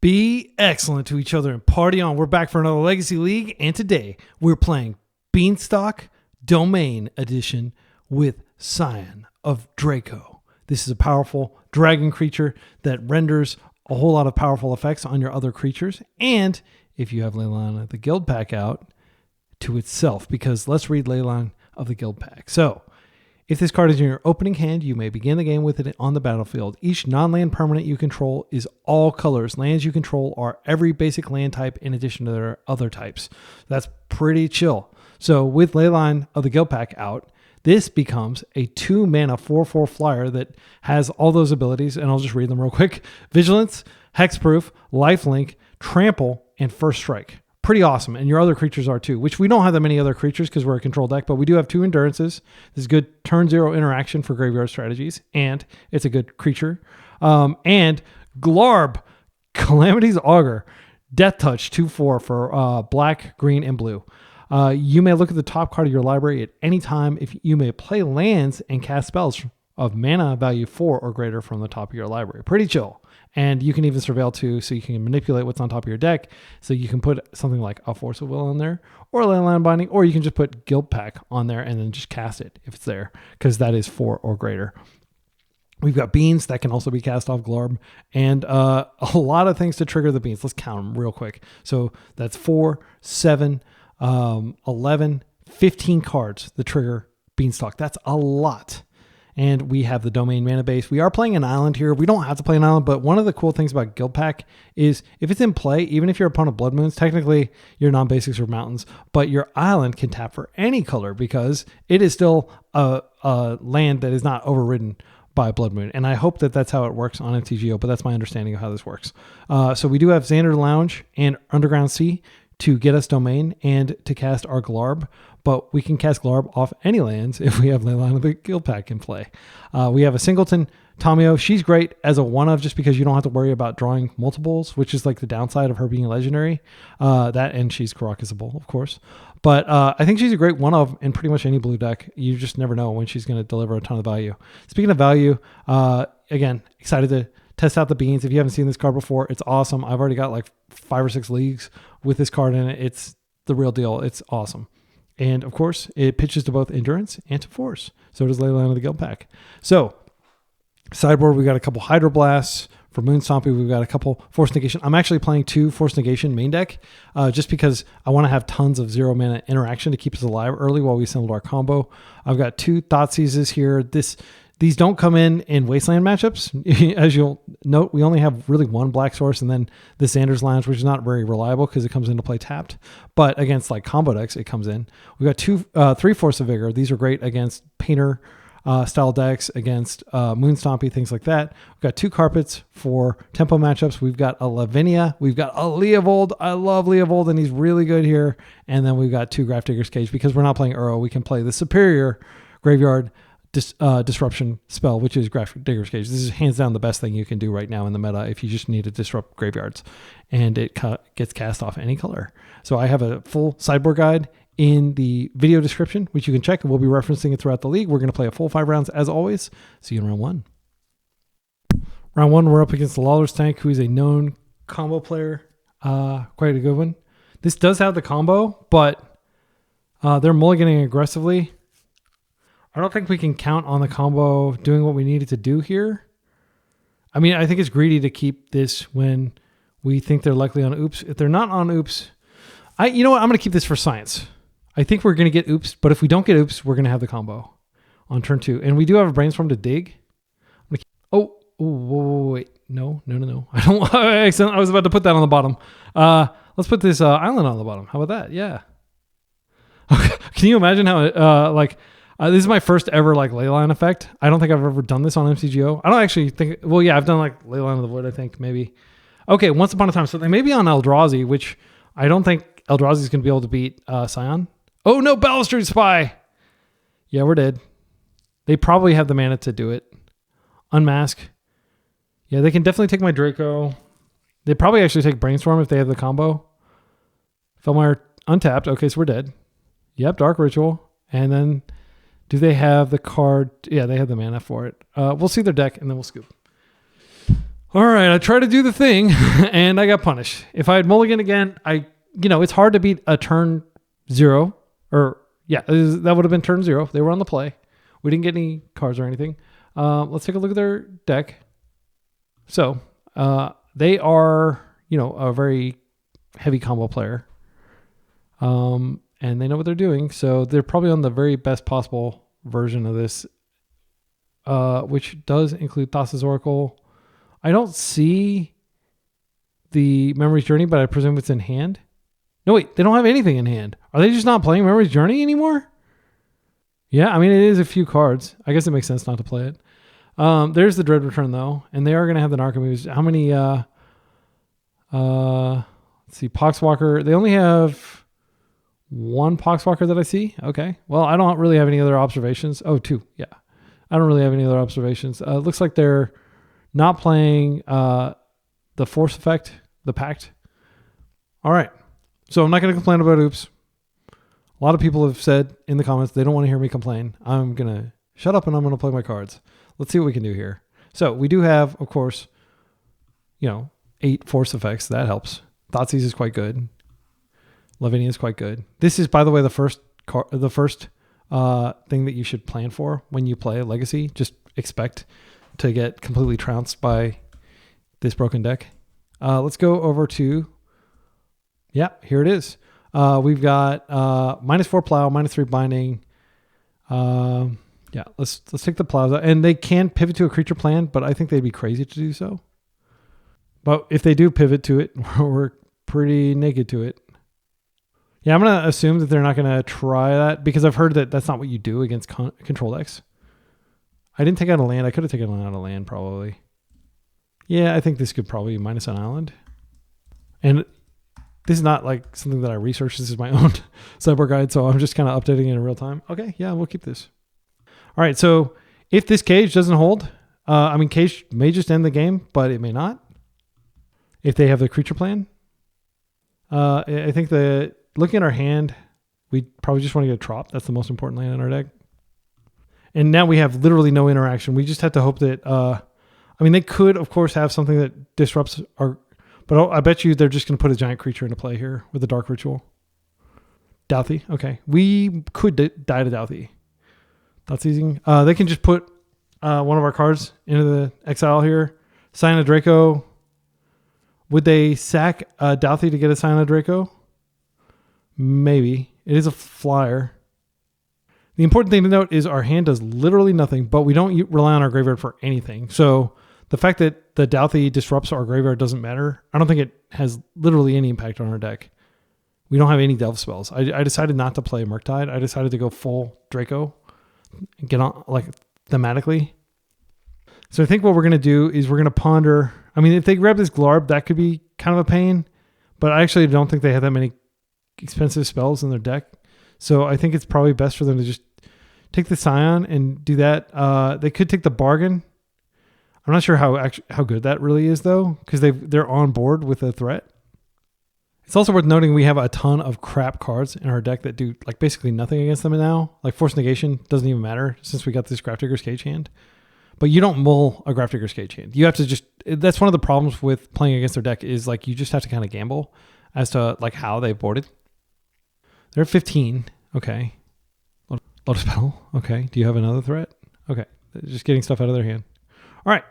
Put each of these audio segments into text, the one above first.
Be excellent to each other and party on. We're back for another Legacy League, and today we're playing Beanstalk Domain Edition with Scion of Draco. This is a powerful dragon creature that renders a whole lot of powerful effects on your other creatures, and if you have Leyline of the Guildpact out, to itself, because let's read Leyline of the Guildpact. So, if this card is in your opening hand, you may begin the game with it on the battlefield. Each non-land permanent you control is all colors. Lands you control are every basic land type in addition to their other types. That's pretty chill. So with Leyline of the Guildpact out, this becomes a 2-mana 4/4 flyer that has all those abilities, and I'll just read them real quick. Vigilance, Hexproof, Lifelink, Trample, and First Strike. Pretty awesome, and your other creatures are too, which we don't have that many other creatures because we're a control deck, but we do have 2 Endurances. This is good turn 0 interaction for graveyard strategies, and it's a good creature. And Glarb, Calamity's Augur, Death Touch, 2/4 for black, green, and blue. You may look at the top card of your library at any time. If you may play lands and cast spells of mana value 4 or greater from the top of your library. Pretty chill. And you can even surveil too, so you can manipulate what's on top of your deck. So you can put something like a Force of Will on there, or Leyline Binding, or you can just put Guildpact on there and then just cast it if it's there, because that is 4 or greater. We've got beans that can also be cast off Glarb, and a lot of things to trigger the beans. Let's count them real quick. So that's 4, 7, 11, 15 cards that trigger Beanstalk. That's a lot. And we have the domain mana base. We are playing an island here. We don't have to play an island, but one of the cool things about Guildpact is if it's in play, even if your opponent Blood Moons, technically your non-basics are mountains, but your island can tap for any color because it is still a land that is not overridden by Blood Moon. And I hope that that's how it works on MTGO, but that's my understanding of how this works. So we do have Xander Lounge and Underground Sea to get us domain and to cast our Glarb, but we can cast Glarb off any lands if we have Leyline of the Guildpact in play. We have a Singleton Tamio. She's great as a one-of just because you don't have to worry about drawing multiples, which is like the downside of her being legendary. That, and she's Karakasable, of course. But I think she's a great one-of in pretty much any blue deck. You just never know when she's going to deliver a ton of value. Speaking of value, again, excited to test out the beans. If you haven't seen this card before, it's awesome. I've already got like 5 or 6 leagues with this card in it. It's the real deal. It's awesome. And of course, it pitches to both endurance and to force. So does Leyline of the Guildpact. So, sideboard, we got a couple Hydroblasts. For Moon Stompy, we've got a couple Force Negation. I'm actually playing 2 Force Negation main deck just because I want to have tons of 0 mana interaction to keep us alive early while we assemble our combo. I've got 2 Thoughtseizes here. These don't come in Wasteland matchups. As you'll note, we only have really 1 black source and then the Xander's Lounge, which is not very reliable because it comes into play tapped. But against like combo decks, it comes in. We've got 3 Force of Vigor. These are great against Painter style decks, against Moon Stompy, things like that. We've got 2 Carpets for tempo matchups. We've got a Lavinia. We've got a Leovold. I love Leovold, and he's really good here. And then we've got 2 Grafdigger's Cage. Because we're not playing Uro, we can play the superior graveyard disruption spell, which is Grafdigger's Cage. This is hands down the best thing you can do right now in the meta if you just need to disrupt graveyards, and it gets cast off any color. So I have a full sideboard guide in the video description, which you can check, and we'll be referencing it throughout the league. We're going to play a full 5 rounds as always. See you in round 1. Round 1, we're up against the Lawler's Tank, who is a known combo player. Quite a good one. This does have the combo, but they're mulliganing aggressively. I don't think we can count on the combo doing what we needed to do here. I mean, I think it's greedy to keep this when we think they're likely on oops. If they're not on oops, you know what? I'm going to keep this for science. I think we're going to get oops, but if we don't get oops, we're going to have the combo on turn 2. And we do have a Brainstorm to dig. Wait. No. I don't. I was about to put that on the bottom. Let's put this island on the bottom. How about that? Yeah. Okay. Can you imagine how this is my first ever like Leyline effect. I don't think I've ever done this on MTGO. I don't actually think. Well, yeah, I've done like Leyline of the Void. I think maybe. Okay, once upon a time. So they may be on Eldrazi, which I don't think Eldrazi is going to be able to beat Scion. Oh no, Balustrade Spy. Yeah, we're dead. They probably have the mana to do it. Unmask. Yeah, they can definitely take my Draco. They probably actually take Brainstorm if they have the combo. Felmire untapped. Okay, so we're dead. Yep, Dark Ritual. And then do they have the card? Yeah, they have the mana for it. We'll see their deck and then we'll scoop. All right, I tried to do the thing, and I got punished. If I had mulligan again, it's hard to beat a turn 0. That would have been turn 0. They were on the play. We didn't get any cards or anything. Let's take a look at their deck. So they are, a very heavy combo player. And they know what they're doing. So they're probably on the very best possible version of this, which does include Thoughtseize Oracle. I don't see the Memory's Journey, but I presume it's in hand. No, wait, they don't have anything in hand. Are they just not playing Memory's Journey anymore? Yeah, I mean, it is a few cards. I guess it makes sense not to play it. There's the Dread Return, though, and they are going to have the Narco moves. How many, let's see, Poxwalker. They only have one Poxwalker that I see. Okay, well, I don't really have any other observations. Oh, 2, yeah. I don't really have any other observations. It looks like they're not playing the Force Effect, the Pact. All right. So I'm not going to complain about Oops. A lot of people have said in the comments they don't want to hear me complain. I'm going to shut up and I'm going to play my cards. Let's see what we can do here. So we do have, of course, 8 Force Effects. That helps. Thoughtseize is quite good. Lavinia is quite good. This is, by the way, the first thing that you should plan for when you play Legacy. Just expect to get completely trounced by this broken deck. Let's go over to, here it is. We've got -4 Plow, -3 Binding. Let's take the Plows out. And they can pivot to a creature plan, but I think they'd be crazy to do so. But if they do pivot to it, we're pretty naked to it. Yeah, I'm going to assume that they're not going to try that because I've heard that that's not what you do against control decks. I didn't take out a land. I could have taken out a land probably. Yeah, I think this could probably minus an island. And this is not like something that I researched. This is my own Sideboard guide, so I'm just kind of updating it in real time. Okay, yeah, we'll keep this. All right, so if this cage doesn't hold, cage may just end the game, but it may not. If they have the creature plan. I think that looking at our hand, we probably just want to get a Trop. That's the most important land in our deck. And now we have literally no interaction. We just have to hope that, they could, of course, have something that disrupts our, but I bet you they're just going to put a giant creature into play here with a Dark Ritual. Douthie. Okay. We could die to Douthie. Thoughtseizing. They can just put one of our cards into the exile here. Scion of Draco. Would they sack Douthie to get a Scion of Draco? Maybe. It is a flyer. The important thing to note is our hand does literally nothing, but we don't rely on our graveyard for anything. So the fact that the Douthie disrupts our graveyard doesn't matter. I don't think it has literally any impact on our deck. We don't have any Delve spells. I decided not to play Murktide. I decided to go full Draco and get on thematically. So I think what we're going to do is we're going to ponder. If they grab this Glarb, that could be kind of a pain, but I actually don't think they have that many expensive spells in their deck. So I think it's probably best for them to just take the Scion and do that. They could take the Bargain. I'm not sure how good that really is though, because they're on board with the threat. It's also worth noting we have a ton of crap cards in our deck that do basically nothing against them now. Like Force Negation doesn't even matter since we got this Grafdigger's Cage hand. But you don't mull a Grafdigger's Cage hand. You have to that's one of the problems with playing against their deck is you just have to kind of gamble as to how they boarded. They're at 15. Okay. Lotus Petal. Okay. Do you have another threat? Okay. They're just getting stuff out of their hand. All right.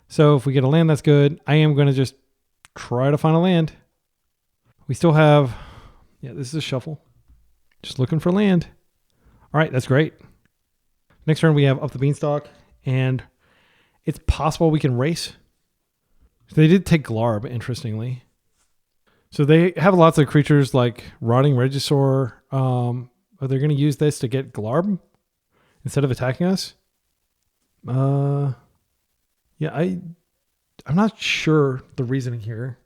So if we get a land, that's good. I am going to just try to find a land. We still have, this is a shuffle. Just looking for land. All right. That's great. Next turn, we have Up the Beanstalk, and it's possible we can race. So they did take Glarb, interestingly. So they have lots of creatures like Rotting Regisaur. Are they going to use this to get Glarb instead of attacking us? I'm not sure the reasoning here.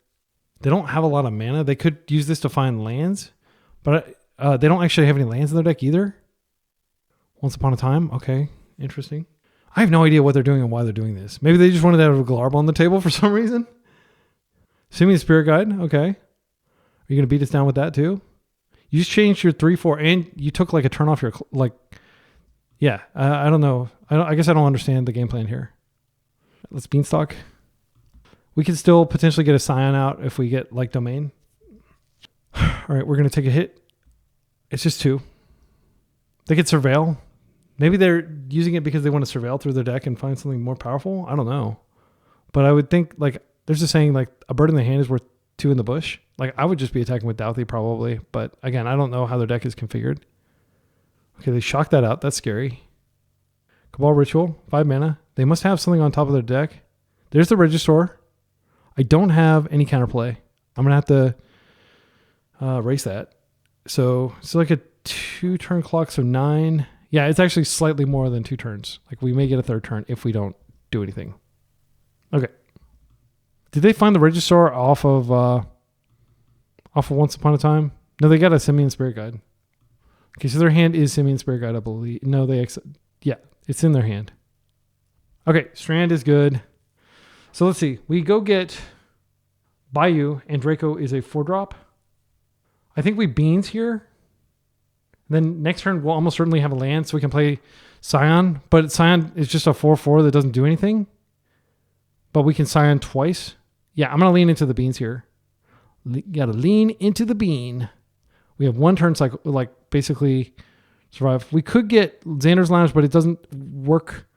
They don't have a lot of mana. They could use this to find lands, but they don't actually have any lands in their deck either. Once Upon a Time. Okay, interesting. I have no idea what they're doing and why they're doing this. Maybe they just wanted to have a Glarb on the table for some reason. Simian Spirit Guide. Okay. Are you going to beat us down with that too? You just changed your 3/4 and you took a turn off your I don't know. I guess I don't understand the game plan here. Let's Beanstalk. We could still potentially get a Scion out if we get like Domain. All right, we're going to take a hit. It's just 2. They could Surveil. Maybe they're using it because they want to Surveil through their deck and find something more powerful. I don't know. But I would think, like, there's a saying, like, a bird in the hand is worth 2 in the bush. Like, I would just be attacking with Douthie probably. But, again, I don't know how their deck is configured. Okay, they shocked that out. That's scary. Cabal Ritual, 5 mana. They must have something on top of their deck. There's the Regisaur. I don't have any counterplay. I'm going to have to erase that. So it's like a 2-turn clock, so 9. Yeah, it's actually slightly more than 2 turns. Like, we may get a 3rd turn if we don't do anything. Okay. Did they find the Regisaur off of Once Upon a Time? No, they got a Simian Spirit Guide. Okay, so their hand is Simian Spirit Guide, I believe. No, yeah, it's in their hand. Okay, Strand is good. So let's see. We go get Bayou, and Draco is a 4-drop. I think we Beans here. Then next turn, we'll almost certainly have a land, so we can play Scion. But Scion is just a 4/4 that doesn't do anything. But we can Scion twice. Yeah, I'm going to lean into the Beans here. Got to lean into the bean. We have 1 turn cycle, like basically survive. We could get Xander's Lounge, but it doesn't work.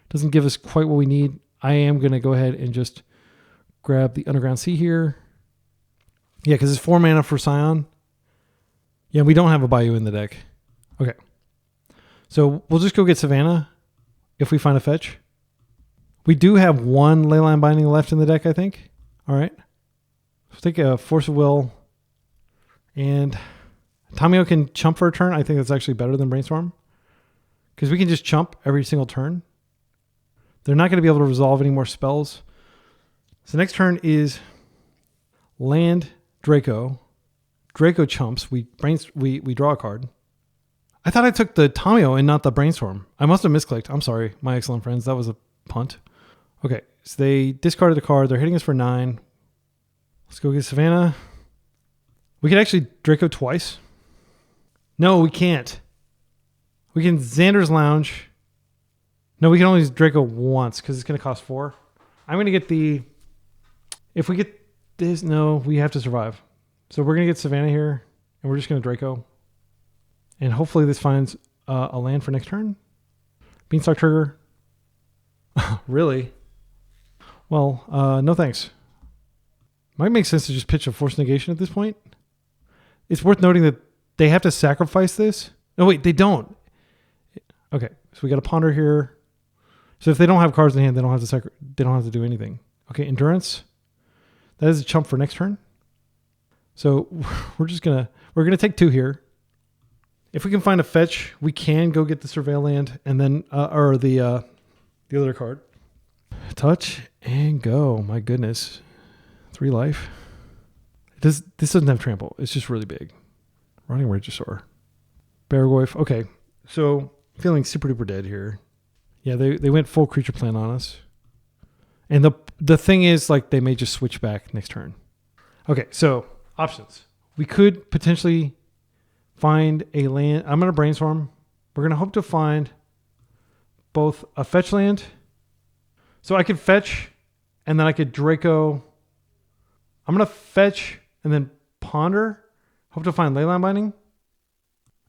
Doesn't give us quite what we need. I am going to go ahead and just grab the Underground Sea here. Yeah, because it's 4 mana for Scion. Yeah, we don't have a Bayou in the deck. Okay. So we'll just go get Savannah if we find a fetch. We do have 1 Leyline Binding left in the deck, I think. All right. Let's take a Force of Will. And Tamio can chump for a turn. I think that's actually better than Brainstorm. Because we can just chump every single turn. They're not going to be able to resolve any more spells. So next turn is land Draco. Draco chumps. We draw a card. I thought I took the Tamio and not the Brainstorm. I must have misclicked. I'm sorry, my excellent friends. That was a punt. Okay, so they discarded a card. They're hitting us for 9. Let's go get Savannah. We can actually Draco twice. No, we can't. We can Xander's Lounge. No, we can only use Draco once because it's going to cost 4. I'm going to get the... If we get this... No, we have to survive. So we're going to get Savannah here, and we're just going to Draco. And hopefully this finds a land for next turn. Beanstalk Trigger. Really? Well, no thanks. Might make sense to just pitch a Force Negation at this point. It's worth noting that they have to sacrifice this. No, wait, they don't. Okay, so we got a Ponder here. So if they don't have cards in hand, they don't have to do anything. Okay, Endurance. That is a chump for next turn. So we're gonna take 2 here. If we can find a fetch, we can go get the Surveil land and then or the other card. Touch and go. My goodness. 3 life. This doesn't have trample. It's just really big. Running Regisaur. Baragorf. Okay. So feeling super duper dead here. Yeah, they went full creature plan on us. And the thing is, like, they may just switch back next turn. Okay, so options. We could potentially find a land. I'm going to Brainstorm. We're going to hope to find both a fetch land. So I could fetch, and then I could Draco. I'm going to fetch and then Ponder. Hope to find Leyline Binding.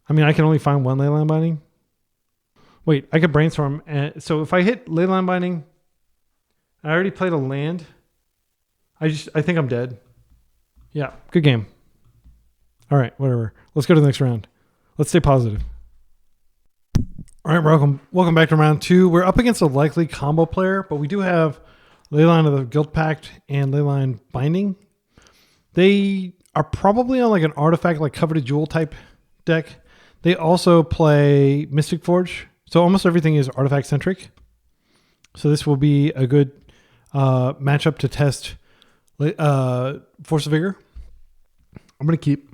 I mean, I can only find 1 Leyline Binding. Wait, I could Brainstorm. So if I hit Leyline Binding, I already played a land. I think I'm dead. Yeah, good game. All right, whatever. Let's go to the next round. Let's stay positive. All right, welcome back to round 2. We're up against a likely combo player, but we do have Leyline of the Guildpact and Leyline Binding. They are probably on like an artifact, like Coveted Jewel type deck. They also play Mystic Forge. So almost everything is artifact centric. So this will be a good matchup to test Force of Vigor. I'm going to keep.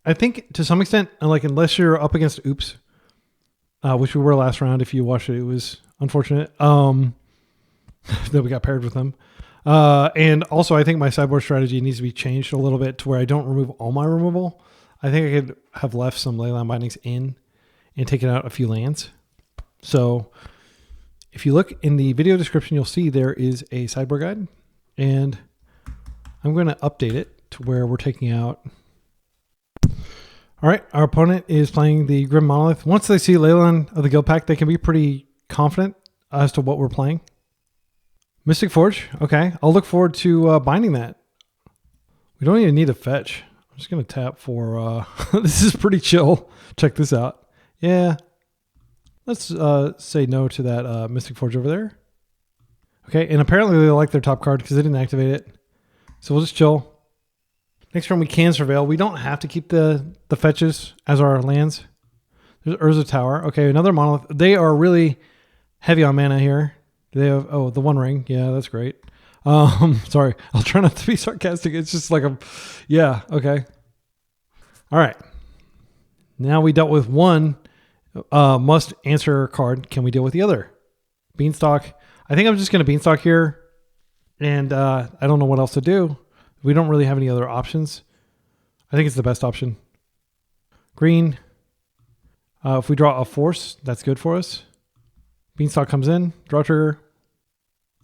I think to some extent, like unless you're up against Oops, which we were last round. If you watched it, it was unfortunate that we got paired with them. And also, I think my sideboard strategy needs to be changed a little bit to where I don't remove all my removal. I think I could have left some Leyline Bindings in and taken out a few lands. So if you look in the video description, you'll see there is a sideboard guide. And I'm going to update it to where we're taking out. All right, our opponent is playing the Grim Monolith. Once they see Leyline of the Guildpact, they can be pretty confident as to what we're playing. Mystic Forge, okay. I'll look forward to binding that. We don't even need a fetch. I'm just going to tap for... this is pretty chill. Check this out. Yeah. Let's say no to that Mystic Forge over there. Okay, and apparently they like their top card because they didn't activate it. So we'll just chill. Next turn we can Surveil. We don't have to keep the fetches as our lands. There's Urza Tower. Okay, another Monolith. They are really heavy on mana here. Do they have... Oh, the One Ring. Yeah, that's great. Sorry. I'll try not to be sarcastic. It's just like a... Yeah, okay. All right. Now we dealt with one must answer card. Can we deal with the other? Beanstalk. I think I'm just going to Beanstalk here. And I don't know what else to do. We don't really have any other options. I think it's the best option. Green. If we draw a Force, that's good for us. Beanstalk comes in. Draw trigger.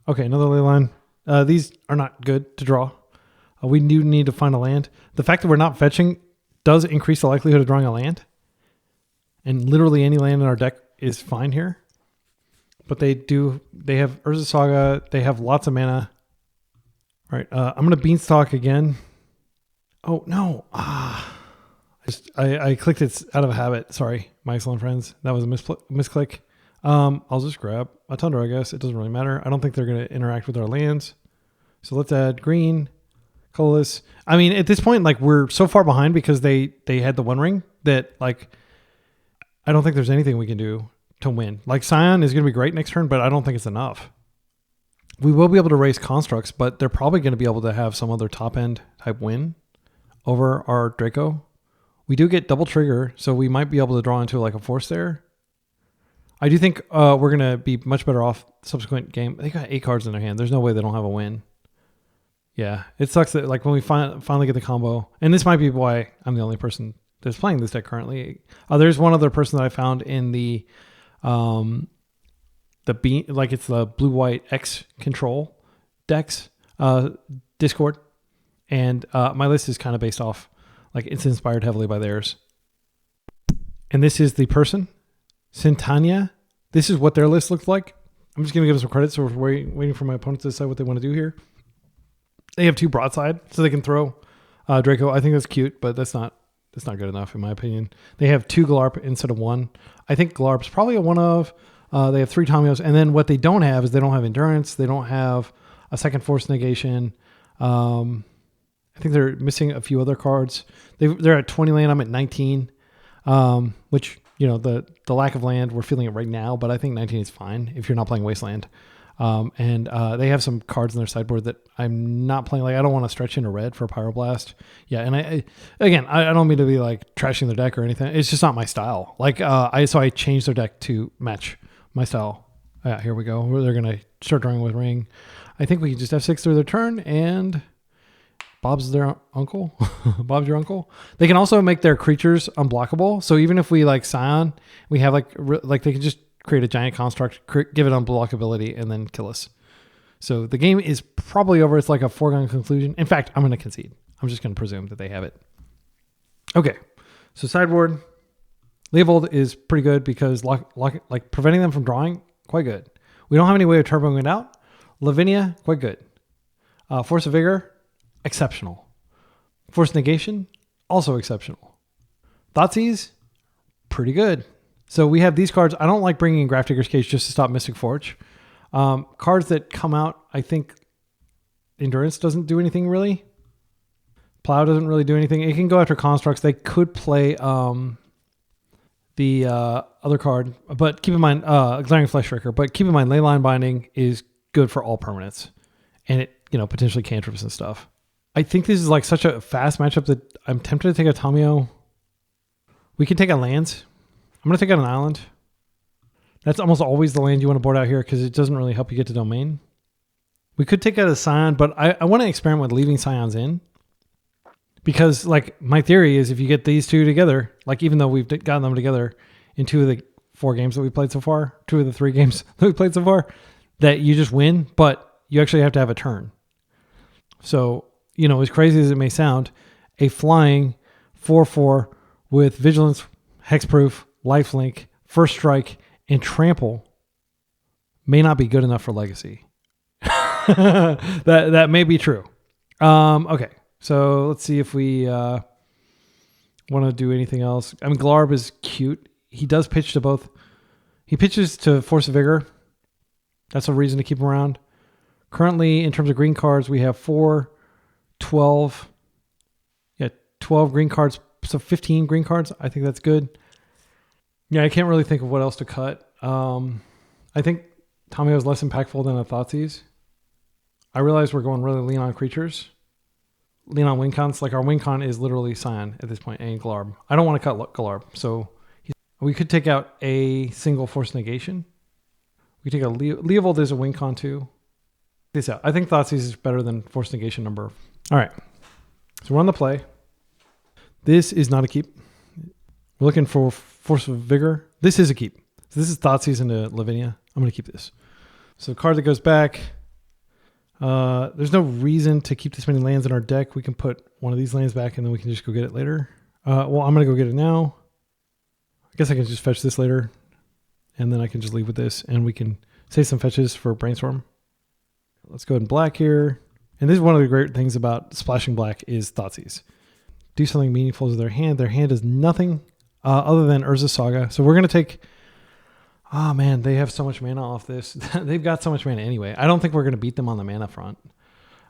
Okay, another Leyline. These are not good to draw. We do need to find a land. The fact that we're not fetching does increase the likelihood of drawing a land. And literally any land in our deck is fine here. But they have Urza Saga. They have lots of mana. All right, I'm going to Beanstalk again. Oh, no. I clicked it out of habit. Sorry, my excellent friends. That was a misclick. I'll just grab a Tundra, I guess. It doesn't really matter. I don't think they're going to interact with our lands. So let's add green, colorless. I mean, at this point, like, we're so far behind because they had the One Ring that, like, I don't think there's anything we can do to win. Like, Scion is going to be great next turn, but I don't think it's enough. We will be able to raise constructs, but they're probably going to be able to have some other top-end type win over our Draco. We do get double trigger, so we might be able to draw into like a Force there. I do think we're going to be much better off subsequent game. They got 8 cards in their hand. There's no way they don't have a win. Yeah, it sucks that like when we finally get the combo, and this might be why I'm the only person that's playing this deck currently. There's one other person that I found in the it's the blue-white X control decks Discord, and my list is kind of based off, like, it's inspired heavily by theirs. And this is the person, Centania. This is what their list looks like. I'm just going to give them some credit, so we're waiting for my opponents to decide what they want to do here. They have 2 broadside, so they can throw Draco. I think that's cute, but that's not good enough in my opinion. They have 2 Glarp instead of 1. I think Glarp's probably a one of. They have 3 Tamios, and then what they don't have is they don't have Endurance. They don't have a second Force negation. I think they're missing a few other cards. They're at 20 land. I'm at 19, which, you know, the lack of land, we're feeling it right now, but I think 19 is fine if you're not playing Wasteland. And they have some cards in their sideboard that I'm not playing. Like, I don't want to stretch into red for Pyroblast. Yeah, and I don't mean to be like trashing their deck or anything. It's just not my style. Like, so I changed their deck to match my style. Yeah, here we go. They're gonna start drawing with Ring. I think we can just F6 through their turn, and Bob's their uncle. Bob's your uncle. They can also make their creatures unblockable. So even if we like Scion, we have like they can just create a giant construct, give it unblockability, and then kill us. So the game is probably over. It's like a foregone conclusion. In fact, I'm going to concede. I'm just going to presume that they have it. Okay, so sideboard. Leovold is pretty good because like preventing them from drawing, quite good. We don't have any way of turboing it out. Lavinia, quite good. Force of Vigor, exceptional. Force Negation, also exceptional. Thoughtseize, pretty good. So we have these cards. I don't like bringing in Grafdigger's Cage just to stop Mystic Forge. Cards that come out, I think Endurance doesn't do anything really. Plow doesn't really do anything. It can go after constructs. They could play the other card, but keep in mind, Glaring Fleshraker, but keep in mind, Leyline Binding is good for all permanents, and it, you know, potentially cantrips and stuff. I think this is like such a fast matchup that I'm tempted to take a Tamio. We can take a lands. I'm going to take out an island. That's almost always the land you want to board out here because it doesn't really help you get to domain. We could take out a Scion, but I want to experiment with leaving Scions in. Because, like, my theory is if you get these 2 together, like, even though we've gotten them together in 2 of the 4 games that we played so far, 2 of the 3 games that we played so far, that you just win, but you actually have to have a turn. So, you know, as crazy as it may sound, a flying 4/4 with vigilance, hexproof, lifelink, first strike, and trample may not be good enough for legacy. that may be true. Okay, so let's see if we want to do anything else. I mean, Glarb is cute. He does pitch to both. He pitches to Force of Vigor. That's a reason to keep him around. Currently, in terms of green cards, we have 4, 12. Yeah, 12 green cards. So 15 green cards. I think that's good. Yeah, I can't really think of what else to cut. I think Tamiyo is less impactful than a Thoughtseize. I realize we're going really lean on creatures. Lean on win cons. Like our win con is literally Scion at this point and Glarb. I don't want to cut Glarb. So we could take out a single force negation. We take a Leovold is a win con too. This out. I think Thoughtseize is better than force negation number. All right. So we're on the play. This is not a keep. We're looking for Force of Vigor. This is a keep. So this is Thoughtseize into Lavinia. I'm going to keep this. So card that goes back. There's no reason to keep this many lands in our deck. We can put one of these lands back and then we can just go get it later. Well, I'm going to go get it now. I guess I can just fetch this later. And then I can just leave with this. And we can save some fetches for Brainstorm. Let's go ahead and black here. And this is one of the great things about splashing black is Thoughtseize. Do something meaningful to their hand. Their hand is nothing other than Urza Saga. So we're going to take... Oh, man, they have so much mana off this. They've got so much mana anyway. I don't think we're going to beat them on the mana front.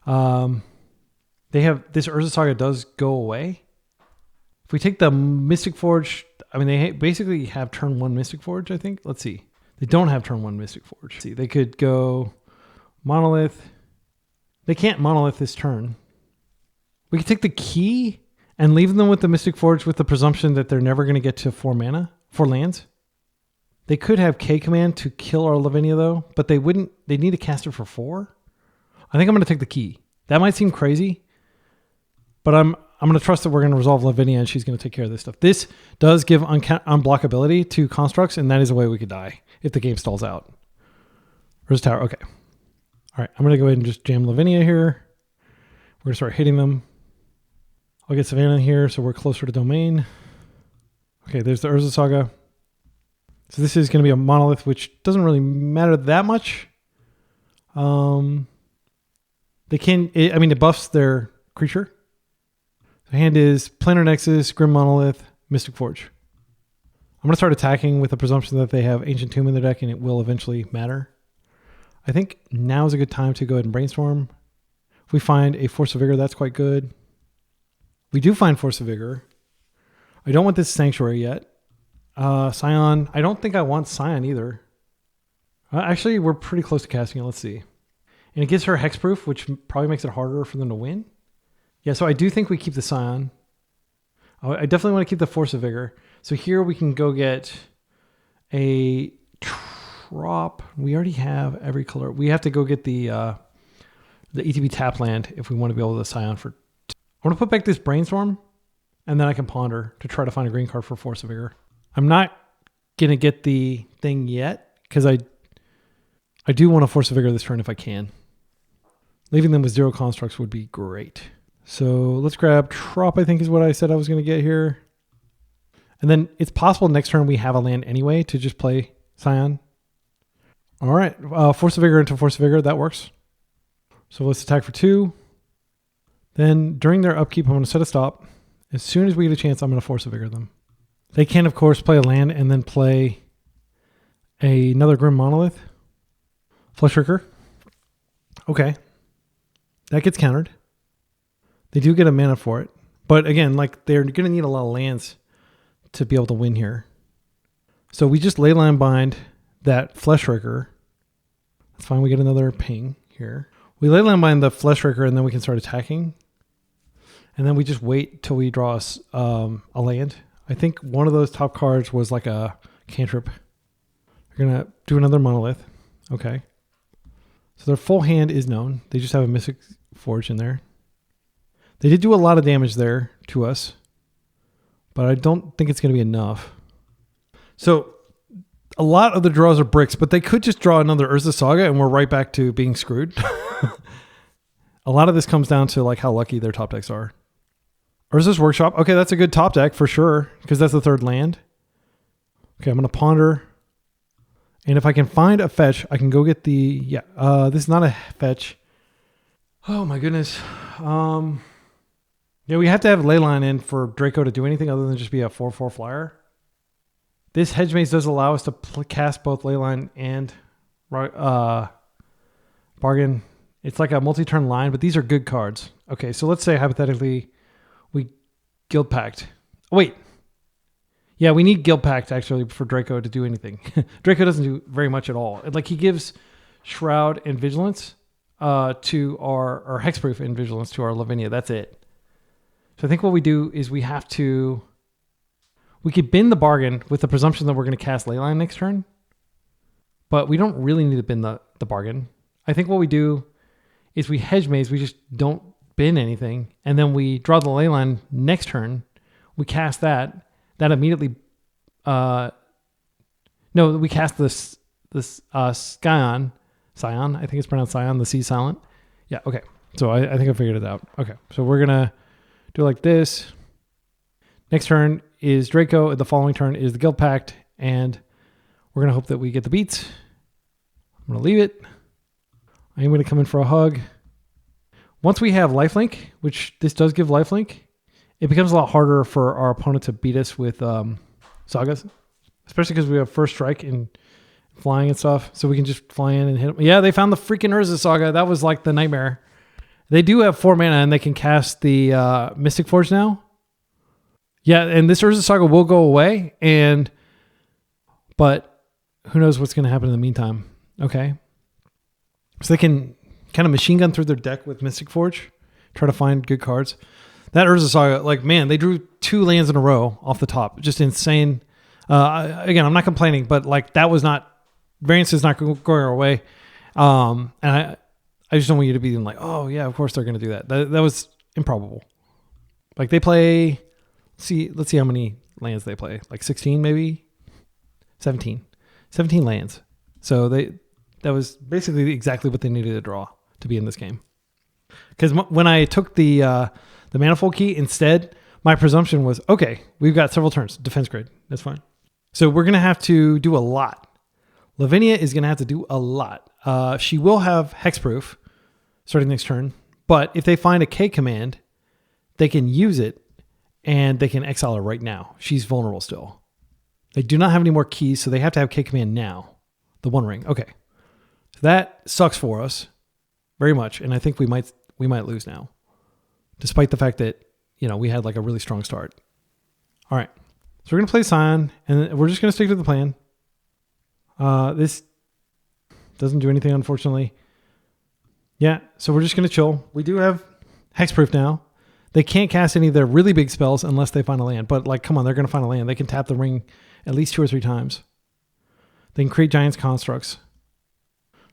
They have... This Urza Saga does go away. If we take the Mystic Forge... I mean, they basically have turn 1 Mystic Forge, I think. Let's see. They don't have turn 1 Mystic Forge. Let's see, they could go Monolith. They can't Monolith this turn. We could take the key and leave them with the Mystic Forge with the presumption that they're never going to get to 4 mana, 4 lands. They could have K command to kill our Lavinia though, but they wouldn't. They need to cast it for 4. I think I'm going to take the key. That might seem crazy, but I'm going to trust that we're going to resolve Lavinia and she's going to take care of this stuff. This does give unblockability to constructs, and that is a way we could die if the game stalls out. Where's Tower? Okay. All right, I'm going to go ahead and just jam Lavinia here. We're going to start hitting them. I'll get Savannah in here so we're closer to domain. Okay, there's the Urza Saga. So this is going to be a Monolith, which doesn't really matter that much. They can, it buffs their creature. The hand is Planar Nexus, Grim Monolith, Mystic Forge. I'm going to start attacking with the presumption that they have Ancient Tomb in their deck and it will eventually matter. I think now is a good time to go ahead and Brainstorm. If we find a Force of Vigor, that's quite good. We do find Force of Vigor. I don't want this Sanctuary yet. Scion, I don't think I want Scion either. Actually, we're pretty close to casting it. Let's see. And it gives her Hexproof, which probably makes it harder for them to win. Yeah, so I do think we keep the Scion. I definitely want to keep the Force of Vigor. So here we can go get a Trop. We already have every color. We have to go get the ETB tap land if we want to be able to Scion for... I want to put back this Brainstorm, and then I can Ponder to try to find a green card for Force of Vigor. I'm not going to get the thing yet, because I do want to Force of Vigor this turn if I can. Leaving them with 0 constructs would be great. So let's grab Trop, I think is what I said I was going to get here. And then it's possible next turn we have a land anyway to just play Scion. All right, Force of Vigor into Force of Vigor, that works. So let's attack for 2. Then during their upkeep, I'm going to set a stop. As soon as we get a chance, I'm going to Force of Vigor them. They can, of course, play a land and then play another Grim Monolith. Fleshricker. Okay. That gets countered. They do get a mana for it. But again, like they're going to need a lot of lands to be able to win here. So we just Leyline Bind that Fleshricker. That's fine. We get another ping here. We Leyline Bind the Fleshricker and then we can start attacking. And then we just wait till we draw us a land. I think one of those top cards was like a cantrip. They're going to do another Monolith. Okay. So their full hand is known. They just have a Mystic Forge in there. They did do a lot of damage there to us, but I don't think it's going to be enough. So a lot of the draws are bricks, but they could just draw another Urza Saga and we're right back to being screwed. A lot of this comes down to like how lucky their top decks are. Urza's Workshop. Okay, that's a good top deck for sure because that's the third land. Okay, I'm going to ponder. And if I can find a fetch, I can go get the... Yeah, this is not a fetch. Oh my goodness. Yeah, we have to have Leyline in for Draco to do anything other than just be a 4/4 flyer. This Hedge Maze does allow us to cast both Leyline and Bargain. It's like a multi-turn line, but these are good cards. Okay, so let's say hypothetically we Guildpact. Oh, wait. Yeah, we need Guildpact actually for Draco to do anything. Draco doesn't do very much at all. Like he gives Shroud and Vigilance to our Hexproof and Vigilance to our Lavinia. That's it. So I think what we do is we could bin the Bargain with the presumption that we're going to cast Leyline next turn, but we don't really need to bin the Bargain. I think what we do is we Hedge Maze, we just don't bin anything, and then we draw the Leyline next turn, we cast that immediately, we cast this Scion, I think it's pronounced Scion, the C silent. Yeah, okay. So I think I figured it out. Okay, so we're going to do like this. Next turn is Draco. The following turn is the Guildpact. And we're going to hope that we get the beats. I'm going to leave it. I am going to come in for a hug. Once we have lifelink, which this does give lifelink, it becomes a lot harder for our opponent to beat us with sagas. Especially because we have first strike and flying and stuff. So we can just fly in and hit them. Yeah, they found the freaking Urza Saga. That was like the nightmare. They do have 4 mana and they can cast the Mystic Forge now. Yeah, and this Urza Saga will go away, but who knows what's going to happen in the meantime. Okay. So they can kind of machine gun through their deck with Mystic Forge, try to find good cards. That Urza Saga, like, man, they drew 2 lands in a row off the top. Just insane. Again, I'm not complaining, but like that was not, variance is not going our way. And I just don't want you to be like, oh yeah, of course they're going to do that. That was improbable. Like they play, let's see how many lands they play. Like 16 maybe? 17 lands. So that was basically exactly what they needed to draw to be in this game. Because when I took the Manifold Key instead, my presumption was, okay, we've got several turns. Defense grid. That's fine. So we're going to have to do a lot. Lavinia is going to have to do a lot. She will have Hexproof starting next turn, but if they find a K command, they can use it and they can exile her right now. She's vulnerable still. They do not have any more keys, so they have to have K command now. The One Ring. Okay. So that sucks for us very much, and I think we might lose now, despite the fact that, we had like a really strong start. All right. So we're going to play Scion, and we're just going to stick to the plan. This doesn't do anything, unfortunately. Yeah, so we're just going to chill. We do have Hexproof now. They can't cast any of their really big spells unless they find a land. But, like, come on, they're going to find a land. They can tap the ring at least 2 or 3 times. They can create Giant's Constructs.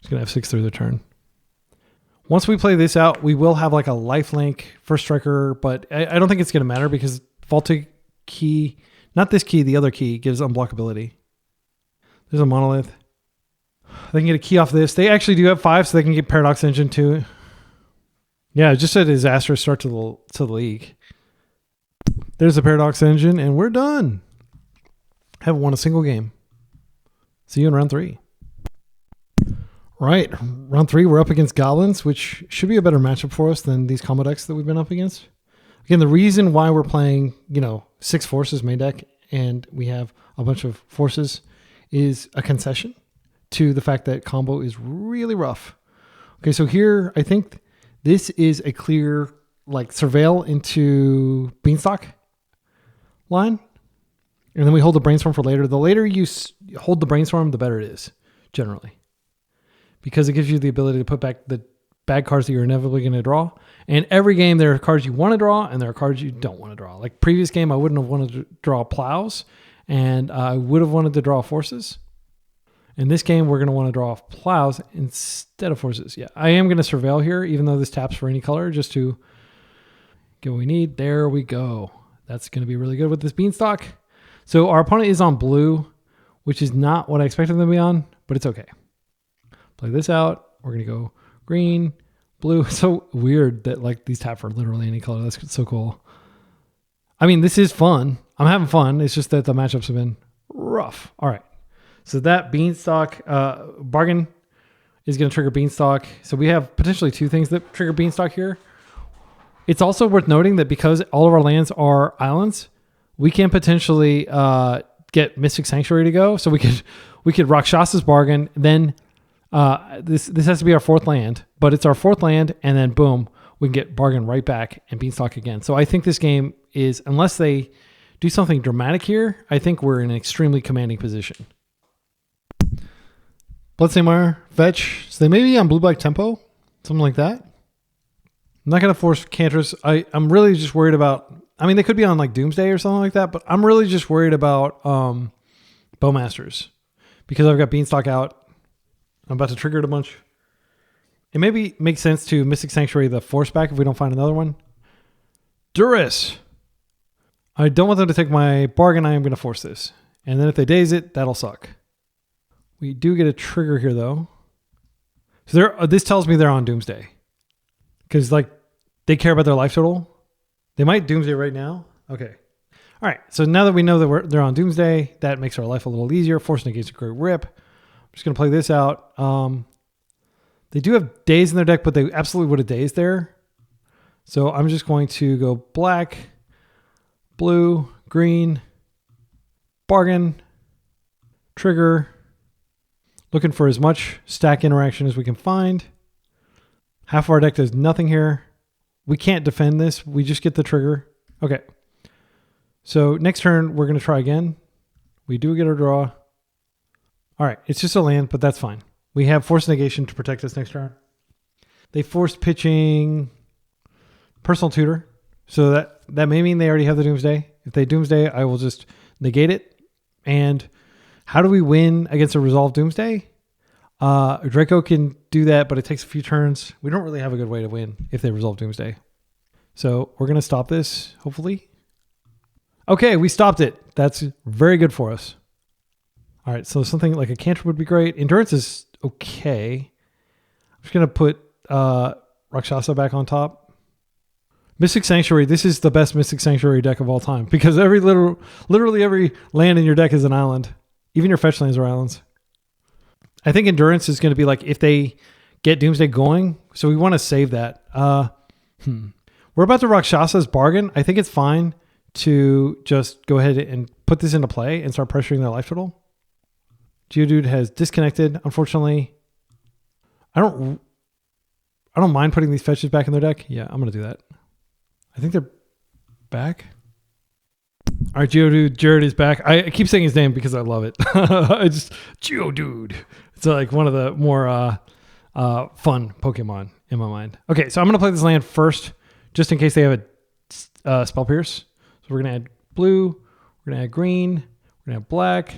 Just going to have 6 through the turn. Once we play this out, we will have, like, a lifelink first striker. But I don't think it's going to matter because Vaulted Key, not this key, the other key, gives unblockability. There's a Monolith. They can get a key off this. They actually do have 5, so they can get Paradox Engine too. Yeah, just a disastrous start to the league. There's the Paradox Engine, and we're done. Haven't won a single game. See you in round 3. Right, round 3, we're up against Goblins, which should be a better matchup for us than these combo decks that we've been up against. Again, the reason why we're playing, 6 forces main deck, and we have a bunch of forces is a concession to the fact that combo is really rough. Okay, so here, I think this is a clear, like, Surveil into Beanstalk line. And then we hold the Brainstorm for later. The later you hold the Brainstorm, the better it is, generally. Because it gives you the ability to put back the bad cards that you're inevitably going to draw. And every game, there are cards you want to draw, and there are cards you don't want to draw. Like, previous game, I wouldn't have wanted to draw Plows, and I would have wanted to draw Forces. In this game, we're going to want to draw Plows instead of Forces. Yeah, I am going to Surveil here, even though this taps for any color, just to get what we need. There we go. That's going to be really good with this Beanstalk. So our opponent is on blue, which is not what I expected them to be on, but it's okay. Play this out. We're going to go green, blue. It's so weird that like these tap for literally any color. That's so cool. I mean, this is fun. I'm having fun. It's just that the matchups have been rough. All right. So that Beanstalk bargain is going to trigger Beanstalk. So we have potentially two things that trigger Beanstalk here. It's also worth noting that because all of our lands are islands, we can potentially get Mystic Sanctuary to go. So we could Rakshas's bargain. Then this has to be our fourth land, but it's our fourth land, and then boom, we can get bargain right back and Beanstalk again. So I think this game is, unless they do something dramatic here, I think we're in an extremely commanding position. Bloodstained fetch. So they may be on blue-black tempo, something like that. I'm not going to force Cantress. I'm really just worried about, I mean, they could be on like Doomsday or something like that, but I'm really just worried about Bowmasters because I've got Beanstalk out. I'm about to trigger it a bunch. It maybe makes sense to Mystic Sanctuary the force back if we don't find another one. Duress. I don't want them to take my bargain. I am going to force this. And then if they daze it, that'll suck. We do get a trigger here though. So this tells me they're on Doomsday. Because like they care about their life total. They might Doomsday right now. Okay. All right. So now that we know that they're on Doomsday, that makes our life a little easier. Force negates a great rip. I'm just going to play this out. They do have daze in their deck, but they absolutely would have dazed there. So I'm just going to go black, blue, green, bargain, trigger, looking for as much stack interaction as we can find. Half of our deck does nothing here. We can't defend this. We just get the trigger. Okay. So next turn, we're going to try again. We do get our draw. All right. It's just a land, but that's fine. We have force negation to protect us next turn. They forced pitching Personal Tutor. So that may mean they already have the Doomsday. If they Doomsday, I will just negate it. And how do we win against a resolved Doomsday? Draco can do that, but it takes a few turns. We don't really have a good way to win if they resolve Doomsday. So we're going to stop this, hopefully. Okay, we stopped it. That's very good for us. All right, so something like a cantrip would be great. Endurance is okay. I'm just going to put Rakshasa back on top. Mystic Sanctuary. This is the best Mystic Sanctuary deck of all time because literally every land in your deck is an island. Even your fetch lands are islands. I think Endurance is going to be like if they get Doomsday going. So we want to save that. We're about to Rakshasa's bargain. I think it's fine to just go ahead and put this into play and start pressuring their life total. Geodude has disconnected, unfortunately. I don't mind putting these fetches back in their deck. Yeah, I'm going to do that. I think they're back. All right, Geodude, Jared is back. I keep saying his name because I love it. Geodude. It's like one of the more fun Pokemon in my mind. Okay, so I'm going to play this land first, just in case they have a Spell Pierce. So we're going to add blue, we're going to add green, we're going to add black,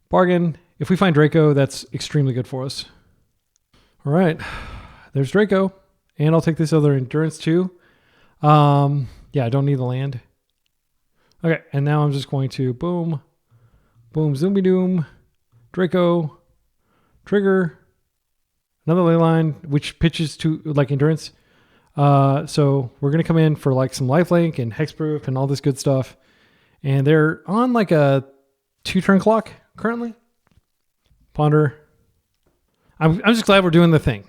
bargain. If we find Draco, that's extremely good for us. All right, there's Draco. And I'll take this other Endurance too. Yeah, I don't need the land. Okay, and now I'm just going to boom, boom, zoomy doom, Draco, trigger, another ley line, which pitches to like Endurance. So we're going to come in for like some lifelink and hexproof and all this good stuff. And they're on like a 2-turn clock currently. Ponder. I'm just glad we're doing the thing.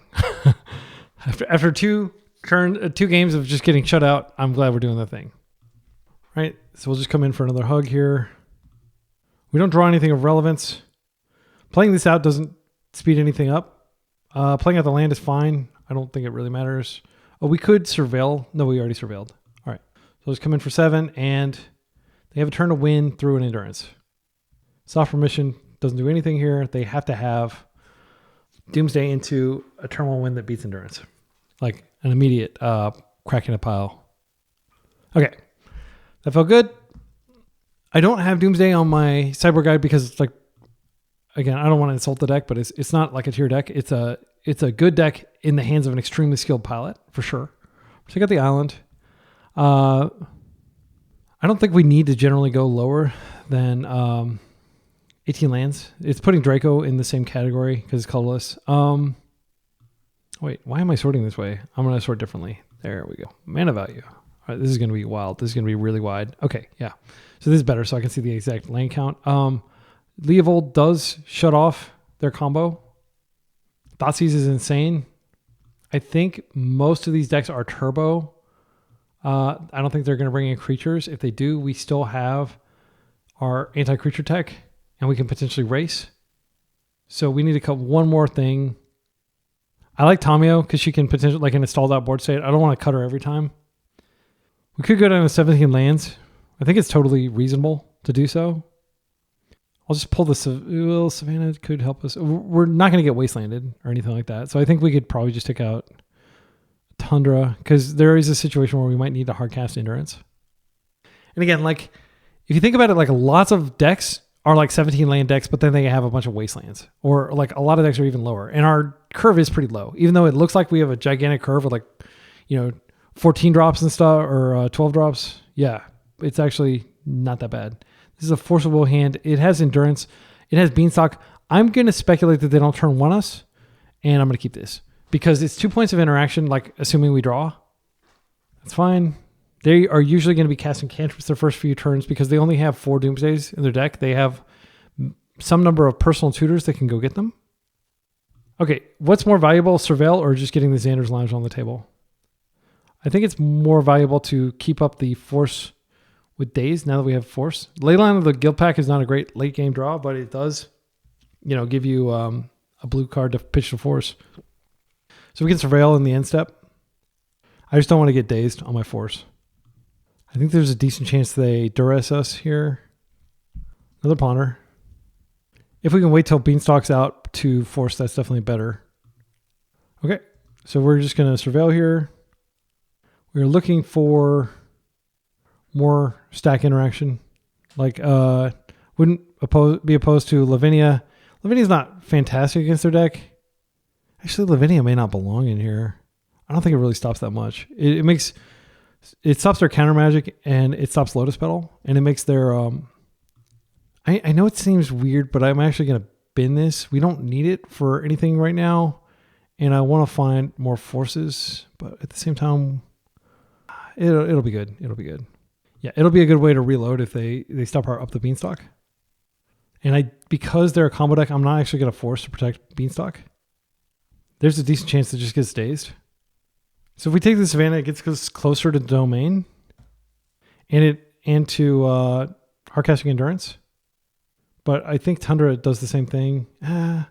After two games of just getting shut out, I'm glad we're doing the thing. Right, so we'll just come in for another hug here. We don't draw anything of relevance. Playing this out doesn't speed anything up. Playing out the land is fine. I don't think it really matters. Oh, we could surveil. No, we already surveilled. All right, so let's come in for 7, and they have a turn to win through an Endurance. Soft Remission doesn't do anything here. They have to have Doomsday into a turn 1 win that beats Endurance. Like an immediate cracking a pile. Okay. That felt good. I don't have Doomsday on my Sideboard guide because it's like, again, I don't want to insult the deck, but it's not like a tier deck. It's a good deck in the hands of an extremely skilled pilot, for sure. Check out the island. I don't think we need to generally go lower than 18 lands. It's putting Draco in the same category because it's colorless. I Wait, why am I sorting this way? I'm going to sort differently. There we go. Mana value. All right, this is going to be wild. This is going to be really wide. Okay, yeah. So this is better, so I can see the exact land count. Leovold does shut off their combo. Thoughtseize is insane. I think most of these decks are turbo. I don't think they're going to bring in creatures. If they do, we still have our anti-creature tech, and we can potentially race. So we need to cut one more thing. I like Tamio because she can potentially, like in a stalled out board state. I don't want to cut her every time. We could go down to 17 lands. I think it's totally reasonable to do so. I'll just pull this. Well, Savannah could help us. We're not going to get wastelanded or anything like that. So I think we could probably just take out Tundra because there is a situation where we might need to hardcast Endurance. And again, like if you think about it, like lots of decks are like 17 land decks, but then they have a bunch of wastelands, or like a lot of decks are even lower. And our curve is pretty low, even though it looks like we have a gigantic curve with like, 14 drops and stuff or 12 drops. Yeah, it's actually not that bad. This is a forcible hand. It has Endurance. It has Beanstalk. I'm going to speculate that they don't turn one us, and I'm going to keep this because it's 2 points of interaction, like assuming we draw. That's fine. They are usually going to be casting cantrips their first few turns because they only have 4 Doomsdays in their deck. They have some number of personal tutors that can go get them. Okay, what's more valuable, Surveil or just getting the Xander's Lounge on the table? I think it's more valuable to keep up the force with Daze now that we have force. Leyline of the Guildpact is not a great late game draw, but it does, give you a blue card to pitch to force. So we can Surveil in the end step. I just don't want to get dazed on my force. I think there's a decent chance they duress us here. Another ponder. If we can wait till Beanstalk's out to force, that's definitely better. Okay, so we're just going to Surveil here. We're looking for more stack interaction. Like, wouldn't be opposed to Lavinia. Lavinia's not fantastic against their deck. Actually, Lavinia may not belong in here. I don't think it really stops that much. It stops their counter magic and it stops Lotus Petal, and it makes their I know it seems weird, but I'm actually going to bin this. We don't need it for anything right now, and I want to find more forces, but at the same time, it'll be good. It'll be good. Yeah, it'll be a good way to reload if they stop our up the Beanstalk. And because they're a combo deck, I'm not actually going to force to protect Beanstalk. There's a decent chance it just gets dazed. So if we take the Savannah, it gets us closer to Domain and to hardcasting Endurance. But I think Tundra does the same thing. I'm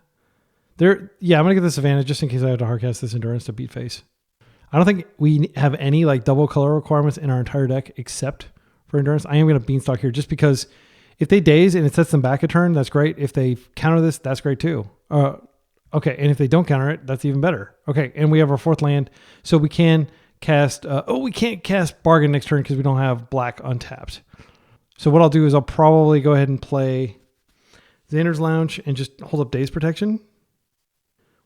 going to get the Savannah just in case I have to hardcast this Endurance to beat face. I don't think we have any like double color requirements in our entire deck except for Endurance. I am going to Beanstalk here just because if they daze and it sets them back a turn, that's great. If they counter this, that's great too. Okay, and if they don't counter it, that's even better. Okay, and we have our 4th land, so we can cast... we can't cast Bargain next turn because we don't have black untapped. So what I'll do is I'll probably go ahead and play Xander's Lounge and just hold up Daze Protection.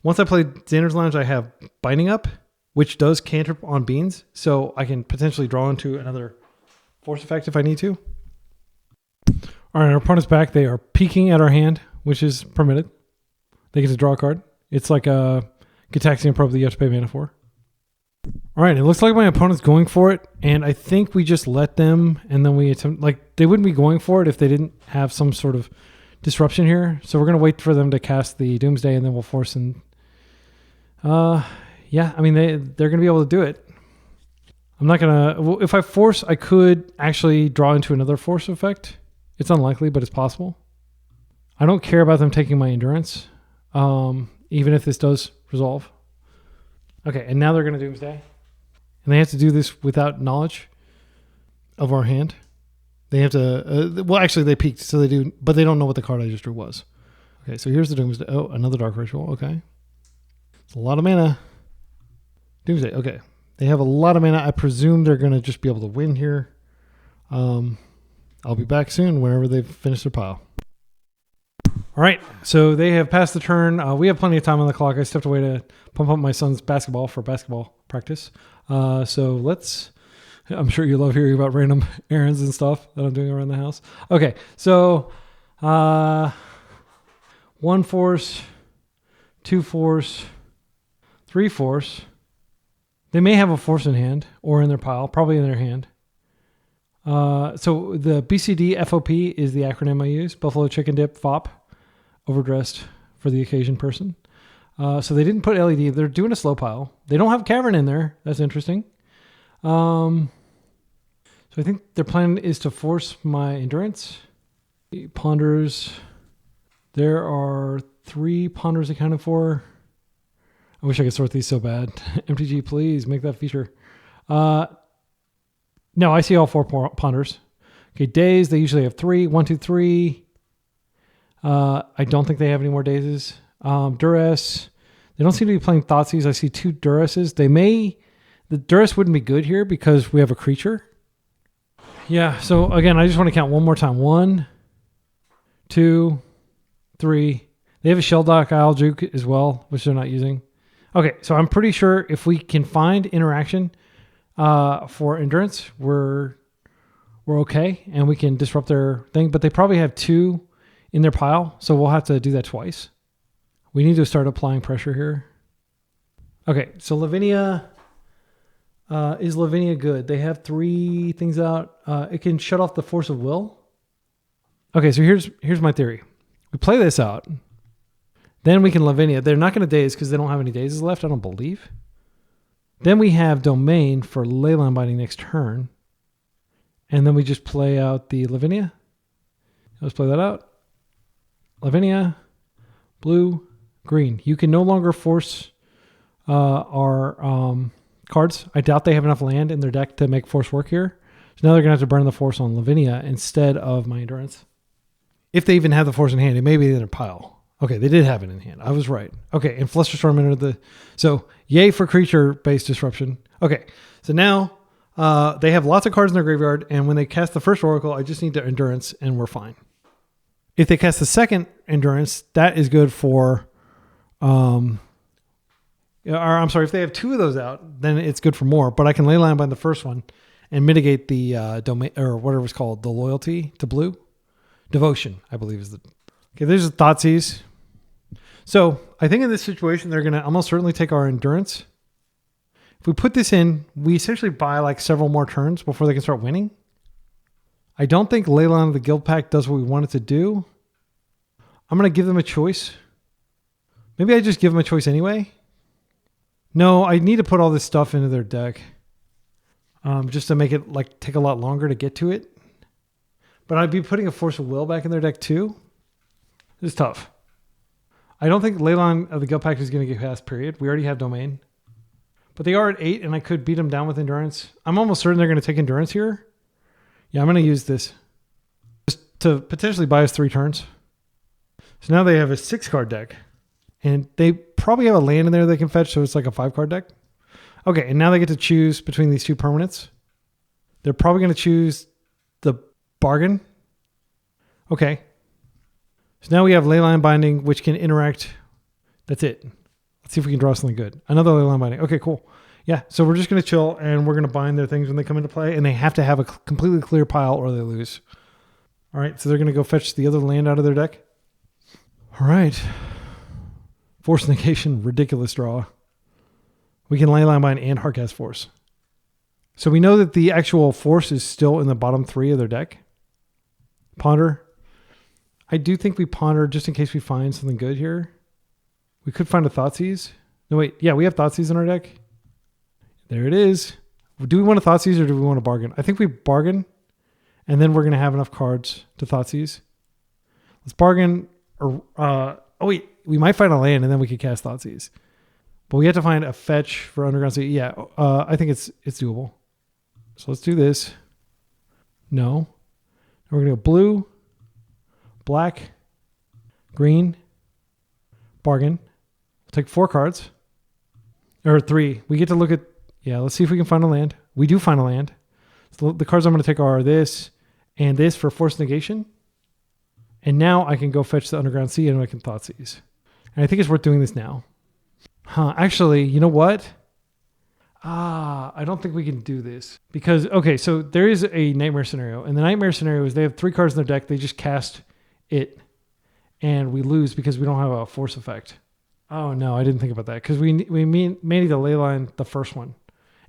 Once I play Xander's Lounge, I have Binding Up, which does cantrip on Beans, so I can potentially draw into another force effect if I need to. All right, our opponent's back. They are peeking at our hand, which is permitted. They get to draw a card. It's like a Gitaxian Probe that you have to pay mana for. All right, it looks like my opponent's going for it, and I think we just let them, and then we attempt... Like, they wouldn't be going for it if they didn't have some sort of disruption here. So we're going to wait for them to cast the Doomsday, and then we'll force in... yeah, I mean, they're going to be able to do it. I'm not going to... Well, if I force, I could actually draw into another force effect. It's unlikely, but it's possible. I don't care about them taking my Endurance. Even if this does resolve. Okay, and now they're going to Doomsday. And they have to do this without knowledge of our hand. They have to... well, actually, they peeked, so they do... But they don't know what the card I just drew was. Okay, so here's the Doomsday. Oh, another Dark Ritual. Okay. It's a lot of mana. Doomsday. Okay. They have a lot of mana. I presume they're going to just be able to win here. I'll be back soon whenever they've finished their pile. All right, so they have passed the turn. We have plenty of time on the clock. I stepped away to pump up my son's basketball for basketball practice. So let's... I'm sure you love hearing about random errands and stuff that I'm doing around the house. Okay, so 1 force, 2 force, 3 force. They may have a force in hand or in their pile, probably in their hand. So the BCD FOP is the acronym I use. Buffalo Chicken Dip FOP, overdressed for the occasion person. So they didn't put LED. They're doing a slow pile. They don't have Cavern in there. That's interesting. So I think their plan is to force my Endurance. Ponders. There are 3 Ponders accounted for. I wish I could sort these so bad. MTG, please make that feature. No, I see all 4 Ponders. Okay, days, they usually have 3. 1, 2, 3. I don't think they have any more dazes. Duress. They don't seem to be playing Thoughtseize. I see 2 Duresses. The Duress wouldn't be good here because we have a creature. Yeah, so again, I just want to count one more time. 1, 2, 3. They have a Shelldock Isle Juke as well, which they're not using. Okay, so I'm pretty sure if we can find interaction for Endurance, we're okay, and we can disrupt their thing. But they probably have 2 in their pile, so we'll have to do that twice. We need to start applying pressure here. Okay, so Lavinia, is Lavinia good? They have 3 things out. It can shut off the Force of Will. Okay, so here's my theory. We play this out. Then we can Lavinia. They're not going to daze because they don't have any dazes left, I don't believe. Then we have Domain for Leyline Binding next turn. And then we just play out the Lavinia. Let's play that out. Lavinia, blue, green. You can no longer force our cards. I doubt they have enough land in their deck to make force work here. So now they're going to have to burn the force on Lavinia instead of my Endurance. If they even have the force in hand, it may be in their pile. Okay, they did have it in hand. I was right. Okay, and Flusterstorm entered the... So, yay for creature-based disruption. Okay, so now they have lots of cards in their graveyard, and when they cast the first Oracle, I just need their Endurance, and we're fine. If they cast the second Endurance, that is good for... I'm sorry, if they have 2 of those out, then it's good for more, but I can Leyline Bind the first one and mitigate the domain, or whatever it's called, the loyalty to blue. Devotion, I believe is the... Okay, there's a Thoughtseize. So I think in this situation, they're going to almost certainly take our Endurance. If we put this in, we essentially buy like several more turns before they can start winning. I don't think Leyline of the Guildpact does what we want it to do. I'm going to give them a choice. Maybe I just give them a choice anyway. No, I need to put all this stuff into their deck. Just to make it like take a lot longer to get to it. But I'd be putting a Force of Will back in their deck too. This is tough. I don't think Leyline of the Guildpact is going to get past period. We already have Domain. But they are at 8, and I could beat them down with Endurance. I'm almost certain they're going to take Endurance here. Yeah, I'm going to use this. Just to potentially buy us 3 turns. So now they have a 6-card deck. And they probably have a land in there they can fetch, so it's like a 5-card deck. Okay, and now they get to choose between these 2 permanents. They're probably going to choose the Bargain. Okay. So now we have Leyline Binding, which can interact. That's it. Let's see if we can draw something good. Another Leyline Binding. Okay, cool. Yeah, so we're just going to chill, and we're going to bind their things when they come into play, and they have to have a completely clear pile or they lose. All right, so they're going to go fetch the other land out of their deck. All right. Force Negation, ridiculous draw. We can Leyline Bind and Hardcast Force. So we know that the actual force is still in the bottom 3 of their deck. Ponder. I do think we ponder just in case we find something good here. We could find a Thoughtseize. No, wait. Yeah, we have Thoughtseize in our deck. There it is. Do we want a Thoughtseize or do we want to bargain? I think we bargain, and then we're going to have enough cards to Thoughtseize. Let's bargain. Or oh, wait. We might find a land, and then we could cast Thoughtseize. But we have to find a fetch for Underground Sea. Yeah, I think it's doable. So let's do this. No. We're going to go blue, black, green, bargain. We'll take 4 cards. Or 3. We get to look at... Yeah, let's see if we can find a land. We do find a land. So the cards I'm going to take are this and this for Force Negation. And now I can go fetch the Underground Sea and I can Thoughtseize. And I think it's worth doing this now. Actually, you know what? I don't think we can do this. Because, okay, so there is a Nightmare scenario. And the Nightmare scenario is they have 3 cards in their deck. They just cast it. And we lose because we don't have a force effect. Oh no, I didn't think about that because we may need to leyline the first one.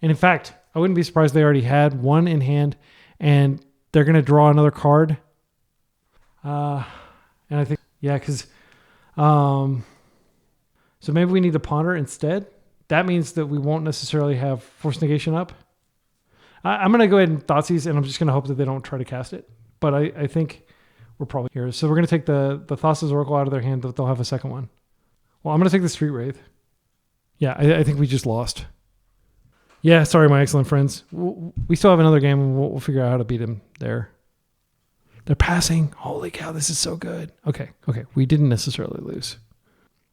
And in fact, I wouldn't be surprised they already had one in hand and they're going to draw another card. And I think, yeah, because, so maybe we need to ponder instead. That means that we won't necessarily have Force Negation up. I'm going to go ahead and Thoughtseize, and I'm just going to hope that they don't try to cast it. But I think we're probably here. So we're going to take the Thoughtseize Oracle out of their hand, but they'll have a second one. Well, I'm going to take the Street Wraith. Yeah, I think we just lost. Yeah, sorry, my excellent friends. We still have another game, and we'll figure out how to beat them there. They're passing. Holy cow, this is so good. Okay. We didn't necessarily lose.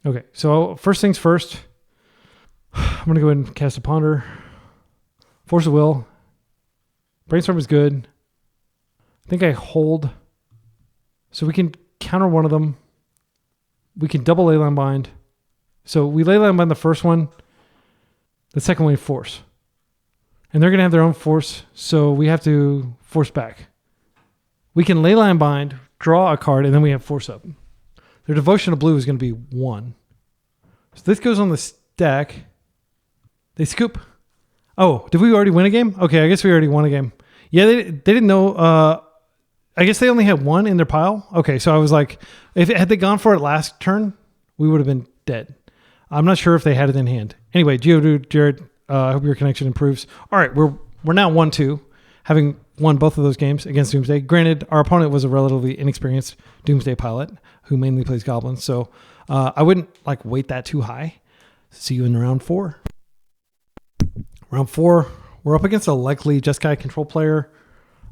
Okay, so first things first. I'm going to go ahead and cast a Ponder. Force of Will. Brainstorm is good. I think I hold. So we can counter one of them. We can double Leyline Bind. So we Leyline Bind the first one. The second one we force. And they're going to have their own force, so we have to force back. We can Leyline Bind, draw a card, and then we have force up. Their Devotion to Blue is going to be 1. So this goes on the stack. They scoop. Oh, did we already win a game? Okay, I guess we already won a game. Yeah, they didn't know. I guess they only had 1 in their pile. Okay, so I was like, had they gone for it last turn, we would have been dead. I'm not sure if they had it in hand. Anyway, Geodude, Jared, I hope your connection improves. All right, we're now 1-2, having won both of those games against Doomsday. Granted, our opponent was a relatively inexperienced Doomsday pilot who mainly plays goblins, so I wouldn't weight that too high. See you in round 4. Round 4, we're up against a likely Jeskai control player.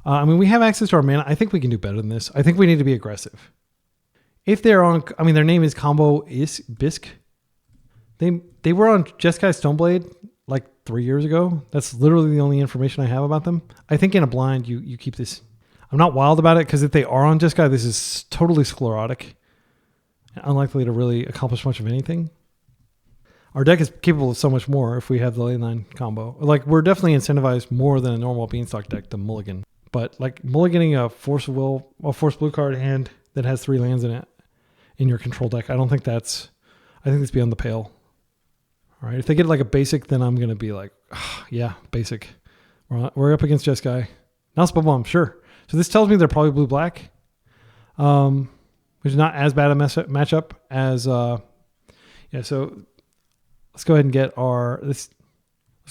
We have access to our mana. I think we can do better than this. I think we need to be aggressive. If they're on, their name is Combo Bisque. They were on Jeskai Stoneblade 3 years ago. That's literally the only information I have about them. I think in a blind, you keep this. I'm not wild about it because if they are on Jeskai, this is totally sclerotic. Unlikely to really accomplish much of anything. Our deck is capable of so much more if we have the lane line combo. We're definitely incentivized more than a normal Beanstalk deck to mulligan. But mulliganing a Force of Will, a Force Blue card hand that has 3 lands in it in your control deck, I think that's beyond the pale. All right, if they get a basic, then I'm going to be yeah, basic. We're up against Jeskai. Now Spell Bomb, sure. So this tells me they're probably blue-black, which is not as bad a matchup as, yeah, so let's go ahead and get let's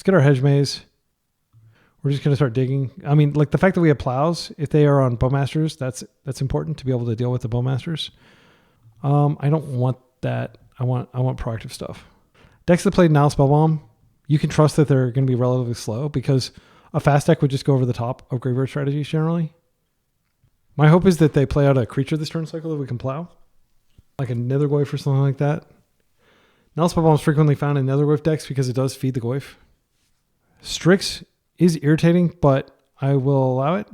get our Hedge Maze. We're just going to start digging. The fact that we have Plows, if they are on Bowmasters, that's important to be able to deal with the Bowmasters. I don't want that. I want proactive stuff. Decks that played Nile Spellbomb, you can trust that they're going to be relatively slow because a fast deck would just go over the top of graveyard strategies generally. My hope is that they play out a creature this turn cycle that we can plow, like a Nethergoyf or something like that. Nile Spellbomb is frequently found in Nethergoyf decks because it does feed the Goyf. Strix is irritating, but I will allow it.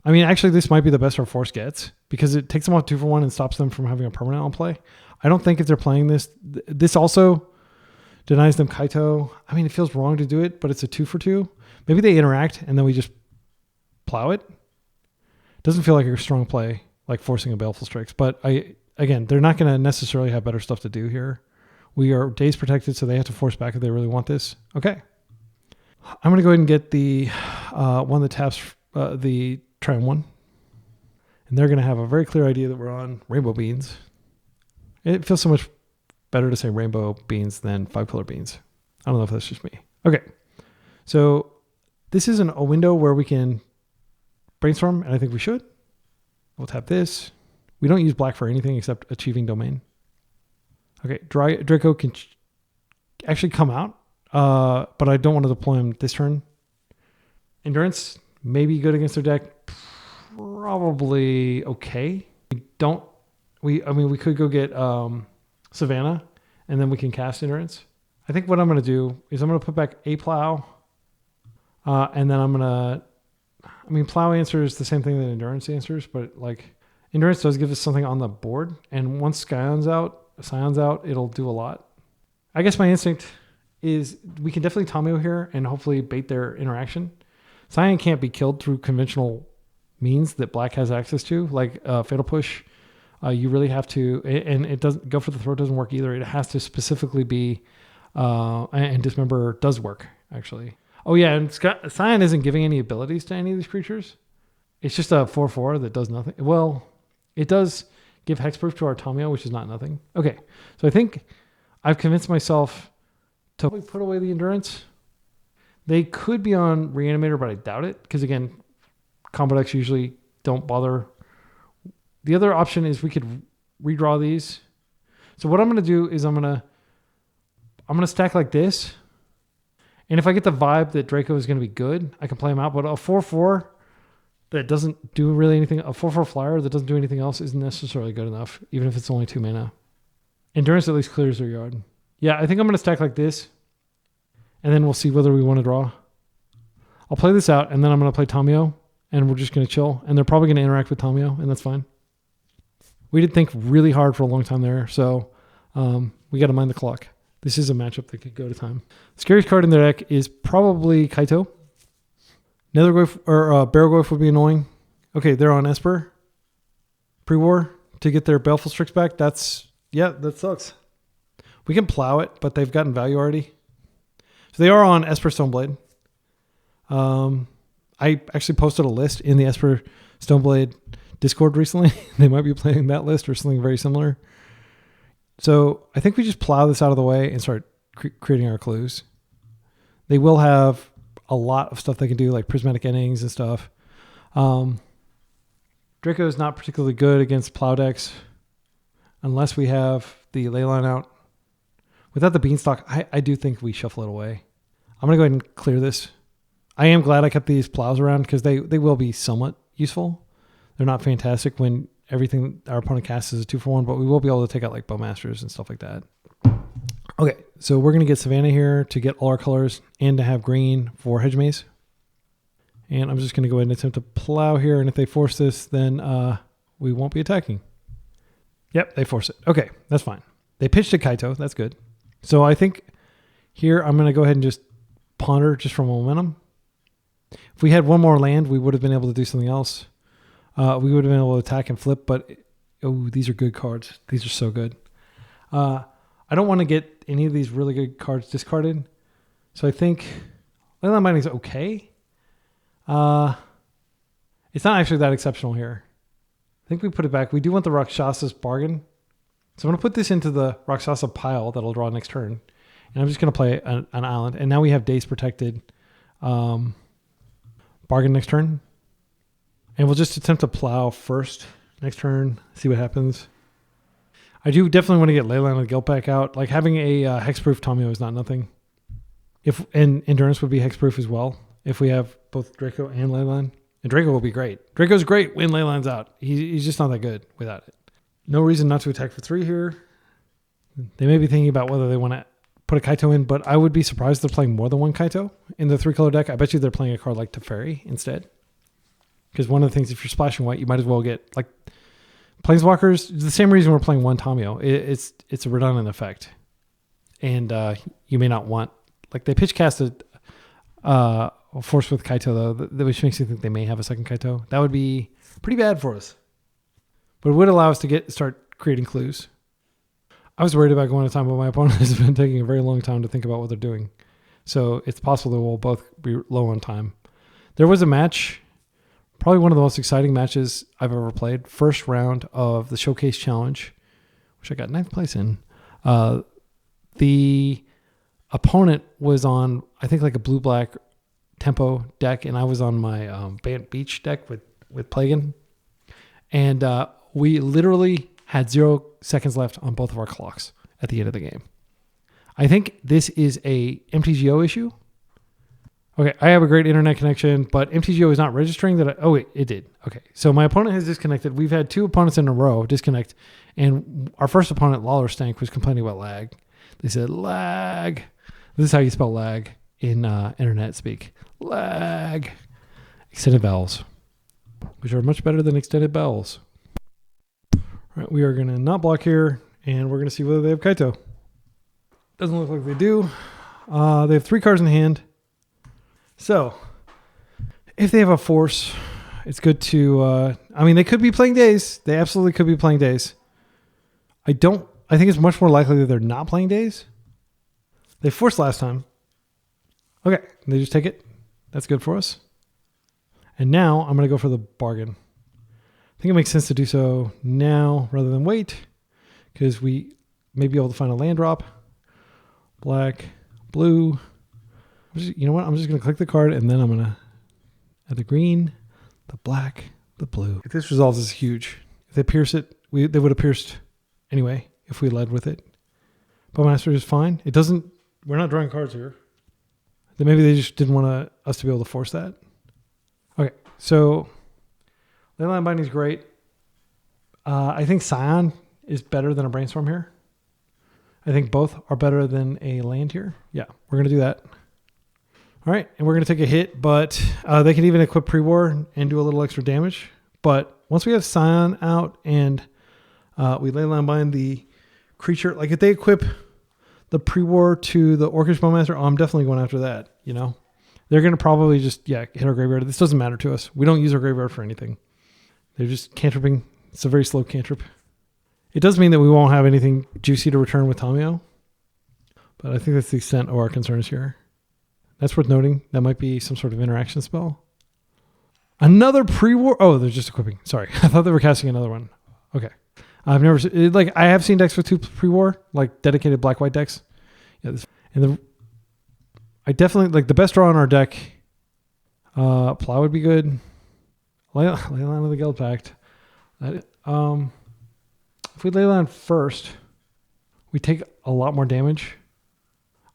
Actually, this might be the best our force gets because it takes them off 2-for-1 and stops them from having a permanent on play. I don't think if they're playing this also denies them Kaito. It feels wrong to do it, but it's a 2-for-2. Maybe they interact and then we just plow it. Doesn't feel like a strong play, like forcing a Baleful Strix. But again, they're not going to necessarily have better stuff to do here. We are days protected, so they have to force back if they really want this. Okay. I'm going to go ahead and get the one that taps the Triumph 1. And they're going to have a very clear idea that we're on Rainbow Beans. It feels so much better to say Rainbow Beans than 5-color beans. I don't know if that's just me. Okay. So this isn't a window where we can brainstorm, and I think we should. We'll tap this. We don't use black for anything except achieving domain. Okay, Draco can actually come out, but I don't want to deploy him this turn. Endurance, maybe good against their deck. Probably okay. We could go get Savannah, and then we can cast Endurance. I think what I'm going to do is I'm going to put back a Plow, and then I'm going to... Plow answers the same thing that Endurance answers, but Endurance does give us something on the board, and once Scion's out, it'll do a lot. I guess my instinct is we can definitely Tomeo here and hopefully bait their interaction. Scion can't be killed through conventional means that black has access to, like Fatal Push You really have to, and it doesn't go for the throat doesn't work either. It has to specifically be, and Dismember does work actually. Oh yeah, and Scion isn't giving any abilities to any of these creatures. It's just a 4/4 that does nothing. Well, it does give hexproof to our Tomio, which is not nothing. Okay, so I think I've convinced myself to put away the Endurance. They could be on Reanimator, but I doubt it because again, combo decks usually don't bother. The other option is we could redraw these. So what I'm going to do is I'm going to stack like this. And if I get the vibe that Draco is going to be good, I can play him out. But a 4/4 that doesn't do really anything, a 4/4 flyer that doesn't do anything else isn't necessarily good enough, even if it's only 2 mana. Endurance at least clears their yard. Yeah, I think I'm going to stack like this. And then we'll see whether we want to draw. I'll play this out, and then I'm going to play Tomio, and we're just going to chill. And they're probably going to interact with Tomio, and that's fine. We did think really hard for a long time there, so we got to mind the clock. This is a matchup that could go to time. Scariest card in their deck is probably Kaito. Nethergoyf or Barrowgoyf would be annoying. Okay, they're on Esper. Pre-war to get their Baleful Strix back. That sucks. We can plow it, but they've gotten value already. So they are on Esper Stoneblade. I actually posted a list in the Esper Stoneblade Discord recently. They might be playing that list or something very similar. So I think we just plow this out of the way and start creating our clues. They will have a lot of stuff they can do, like prismatic endings and stuff. Draco is not particularly good against plow decks unless we have the Leyline out. Without the Beanstalk, I do think we shuffle it away. I'm going to go ahead and clear this. I am glad I kept these plows around because they will be somewhat useful. They're not fantastic when everything our opponent casts is a 2-for-1, but we will be able to take out like Bowmasters and stuff like that. Okay, so we're going to get Savannah here to get all our colors and to have green for Hedge Maze. And I'm just going to go ahead and attempt to plow here, and if they force this, then we won't be attacking. Yep, they force it. Okay, that's fine. They pitched a Kaito. That's good. So I think here I'm going to go ahead and just ponder just for momentum. If we had one more land, we would have been able to do something else. We would have been able to attack and flip, but oh, these are good cards. These are so good. I don't want to get any of these really good cards discarded. So I think Leyline Binding is okay. It's not actually that exceptional here. I think we put it back. We do want the Rakshasas bargain. So I'm going to put this into the Rakshasa pile that'll draw next turn. And I'm just going to play an island. And now we have Daze Protected bargain next turn. And we'll just attempt to plow first next turn, see what happens. I do definitely want to get Leyline and Guildpact out. Like having a hexproof Tomio is not nothing. And Endurance would be hexproof as well if we have both Draco and Leyline. And Draco will be great. Draco's great when Leyline's out. He's just not that good without it. No reason not to attack for 3 here. They may be thinking about whether they want to put a Kaito in, but I would be surprised if they're playing more than one Kaito in the 3-color deck. I bet you they're playing a card like Teferi instead. Because one of the things, if you're splashing white, you might as well get like Planeswalkers. The same reason we're playing one Tomio. It's a redundant effect. And you may not want, like they pitch casted Force with Kaito though, which makes you think they may have a second Kaito. That would be pretty bad for us. But it would allow us to start creating clues. I was worried about going to time, but my opponent has been taking a very long time to think about what they're doing. So it's possible that we'll both be low on time. There was a match, probably one of the most exciting matches I've ever played. First round of the Showcase Challenge, which I got 9th place in. The opponent was on, I think, like a blue-black tempo deck, and I was on my Bant Beach deck with Plagan. And we literally had 0 seconds left on both of our clocks at the end of the game. I think this is a MTGO issue. Okay, I have a great internet connection, but MTGO is not registering that. Oh, wait, it did. Okay, so my opponent has disconnected. We've had 2 opponents in a row disconnect, and our first opponent, Lawler Stank, was complaining about lag. They said, lag. This is how you spell lag in internet speak. Lag. Extended vowels, which are much better than extended vowels. All right, we are going to not block here, and we're going to see whether they have Kaito. Doesn't look like they do. They have 3 cards in hand. So, if they have a force, it's good to, I mean, they could be playing days. They absolutely could be playing days. I think it's much more likely that they're not playing days. They forced last time. Okay, they just take it. That's good for us. And now I'm going to go for the bargain. I think it makes sense to do so now rather than wait, because we may be able to find a land drop. Black, blue. You know what? I'm just going to click the card, and then I'm going to add the green, the black, the blue. If this resolves, is huge. If they pierce it, they would have pierced anyway if we led with it. Bowmaster is fine. It doesn't. We're not drawing cards here. Then maybe they just didn't want us to be able to force that. Okay, so Leyline Binding is great. I think Scion is better than a Brainstorm here. I think both are better than a land here. Yeah, we're going to do that. All right, and we're going to take a hit, but they can even equip Pre-War and do a little extra damage. But once we have Scion out and we Leyline Bind the creature, like if they equip the Pre-War to the Orcish Bowmaster, I'm definitely going after that, you know? They're going to probably just, hit our graveyard. This doesn't matter to us. We don't use our graveyard for anything. They're just cantripping. It's a very slow cantrip. It does mean that we won't have anything juicy to return with Tamiyo, but I think that's the extent of our concerns here. That's worth noting. That might be some sort of interaction spell. Another Pre-War. Oh, they're just equipping. Sorry. I thought they were casting another one. Okay. I have seen decks with 2 Pre-War, like dedicated black-white decks. Yeah, I definitely, like the best draw on our deck, Plow would be good. Leyline of the Guildpact. If we Leyline first, we take a lot more damage.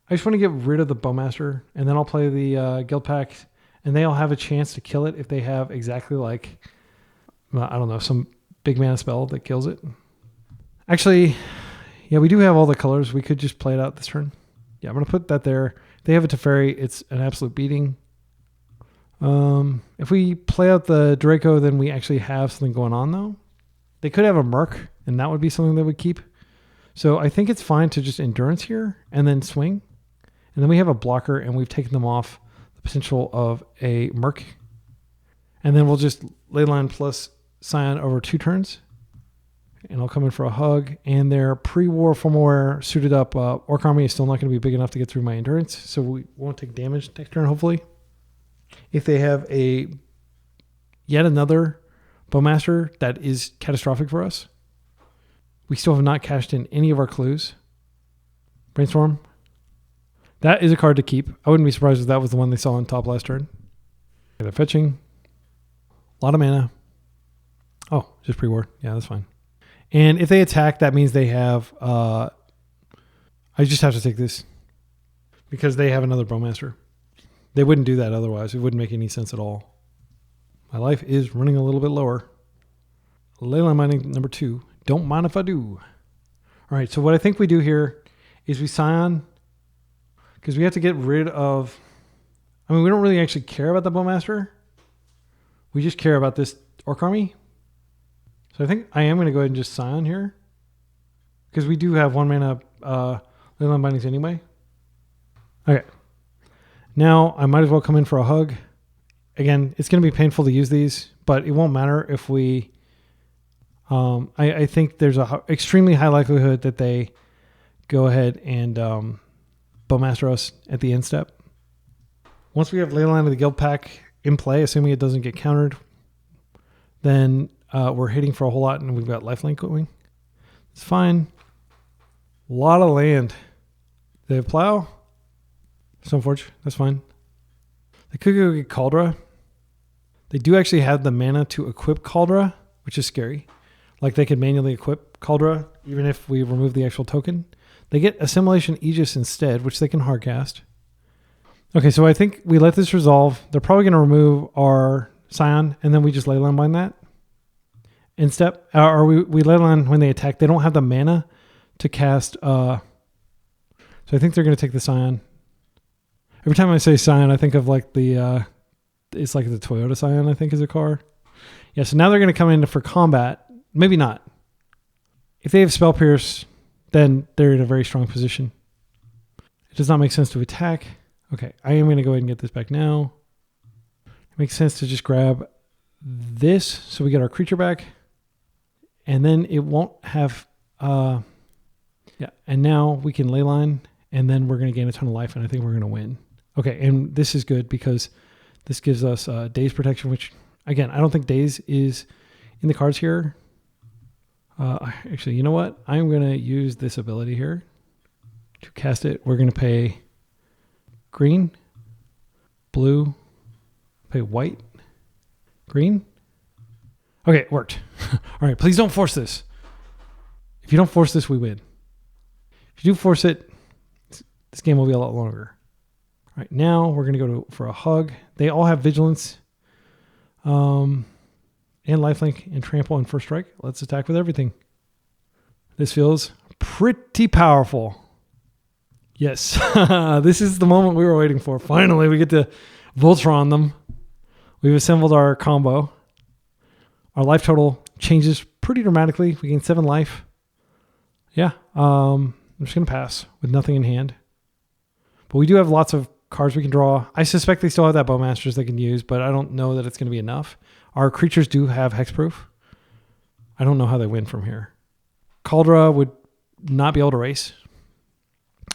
I just want to get rid of the Bowmaster, and then I'll play the Guildpact, and they'll have a chance to kill it if they have exactly like, I don't know, some big mana spell that kills it. Actually, yeah, we do have all the colors. We could just play it out this turn. Yeah, I'm going to put that there. If they have a Teferi, it's an absolute beating. If we play out the Draco, then we actually have something going on, though. They could have a Merc, and that would be something they would keep. So I think it's fine to just Endurance here and then swing. And then we have a blocker, and we've taken them off the potential of a Merc. And then we'll just Leyline plus Scion over 2 turns. And I'll come in for a hug. And their Pre-War Formalware suited up Orc Army is still not going to be big enough to get through my Endurance. So we won't take damage next turn, hopefully. If they have yet another Bowmaster that is catastrophic for us, we still have not cashed in any of our clues. Brainstorm. That is a card to keep. I wouldn't be surprised if that was the one they saw on top last turn. Okay, they're fetching. A lot of mana. Oh, just Pre-War. Yeah, that's fine. And if they attack, that means they have... I just have to take this because they have another Bowmaster. They wouldn't do that otherwise. It wouldn't make any sense at all. My life is running a little bit lower. Leyline Binding number 2. Don't mind if I do. All right, so what I think we do here is we Scion, because we have to get rid of... I mean, we don't really actually care about the Bowmaster. We just care about this Orc Army. So I think I am going to go ahead and just Scion here, because we do have 1 mana Leyline Bindings anyway. Okay. Now I might as well come in for a hug. Again, it's going to be painful to use these, but it won't matter if we... I think there's a extremely high likelihood that they go ahead and Bowmaster us at the end step. Once we have Leyline of the Guildpact in play, assuming it doesn't get countered, then we're hitting for a whole lot, and we've got lifelink going. It's fine. A lot of land. They have Plow. Stoneforge. That's fine. They could go get Caldra. They do actually have the mana to equip Caldra, which is scary. Like they could manually equip Caldra, even if we remove the actual token. They get Assimilation Aegis instead, which they can hardcast. Okay, so I think we let this resolve. They're probably going to remove our Scion, and then we just Leyline Bind that. In step, or we Leyline when they attack. They don't have the mana to cast. So I think they're going to take the Scion. Every time I say Scion, I think of like it's like the Toyota Scion, I think is a car. Yeah, so now they're going to come in for combat. Maybe not. If they have Spell Pierce, then they're in a very strong position. It does not make sense to attack. Okay, I am going to go ahead and get this back now. It makes sense to just grab this so we get our creature back. And then it won't have... yeah, and now we can leyline, and then we're going to gain a ton of life, and I think we're going to win. Okay, and this is good because this gives us Daze protection, which, again, I don't think Daze is in the cards here. Actually, you know what? I'm going to use this ability here to cast it. We're going to pay green, blue, pay white, green. Okay, it worked. All right, please don't force this. If you don't force this, we win. If you do force it, this game will be a lot longer. All right, now we're going to go for a hug. They all have vigilance, and lifelink, and trample, and first strike. Let's attack with everything. This feels pretty powerful. Yes, this is the moment we were waiting for. Finally, we get to Voltron them. We've assembled our combo. Our life total changes pretty dramatically. We gain 7 life. Yeah, I'm just going to pass with nothing in hand. But we do have lots of cards we can draw. I suspect they still have that Bowmasters they can use, but I don't know that it's going to be enough. Our creatures do have hexproof. I don't know how they win from here. Caldra would not be able to race.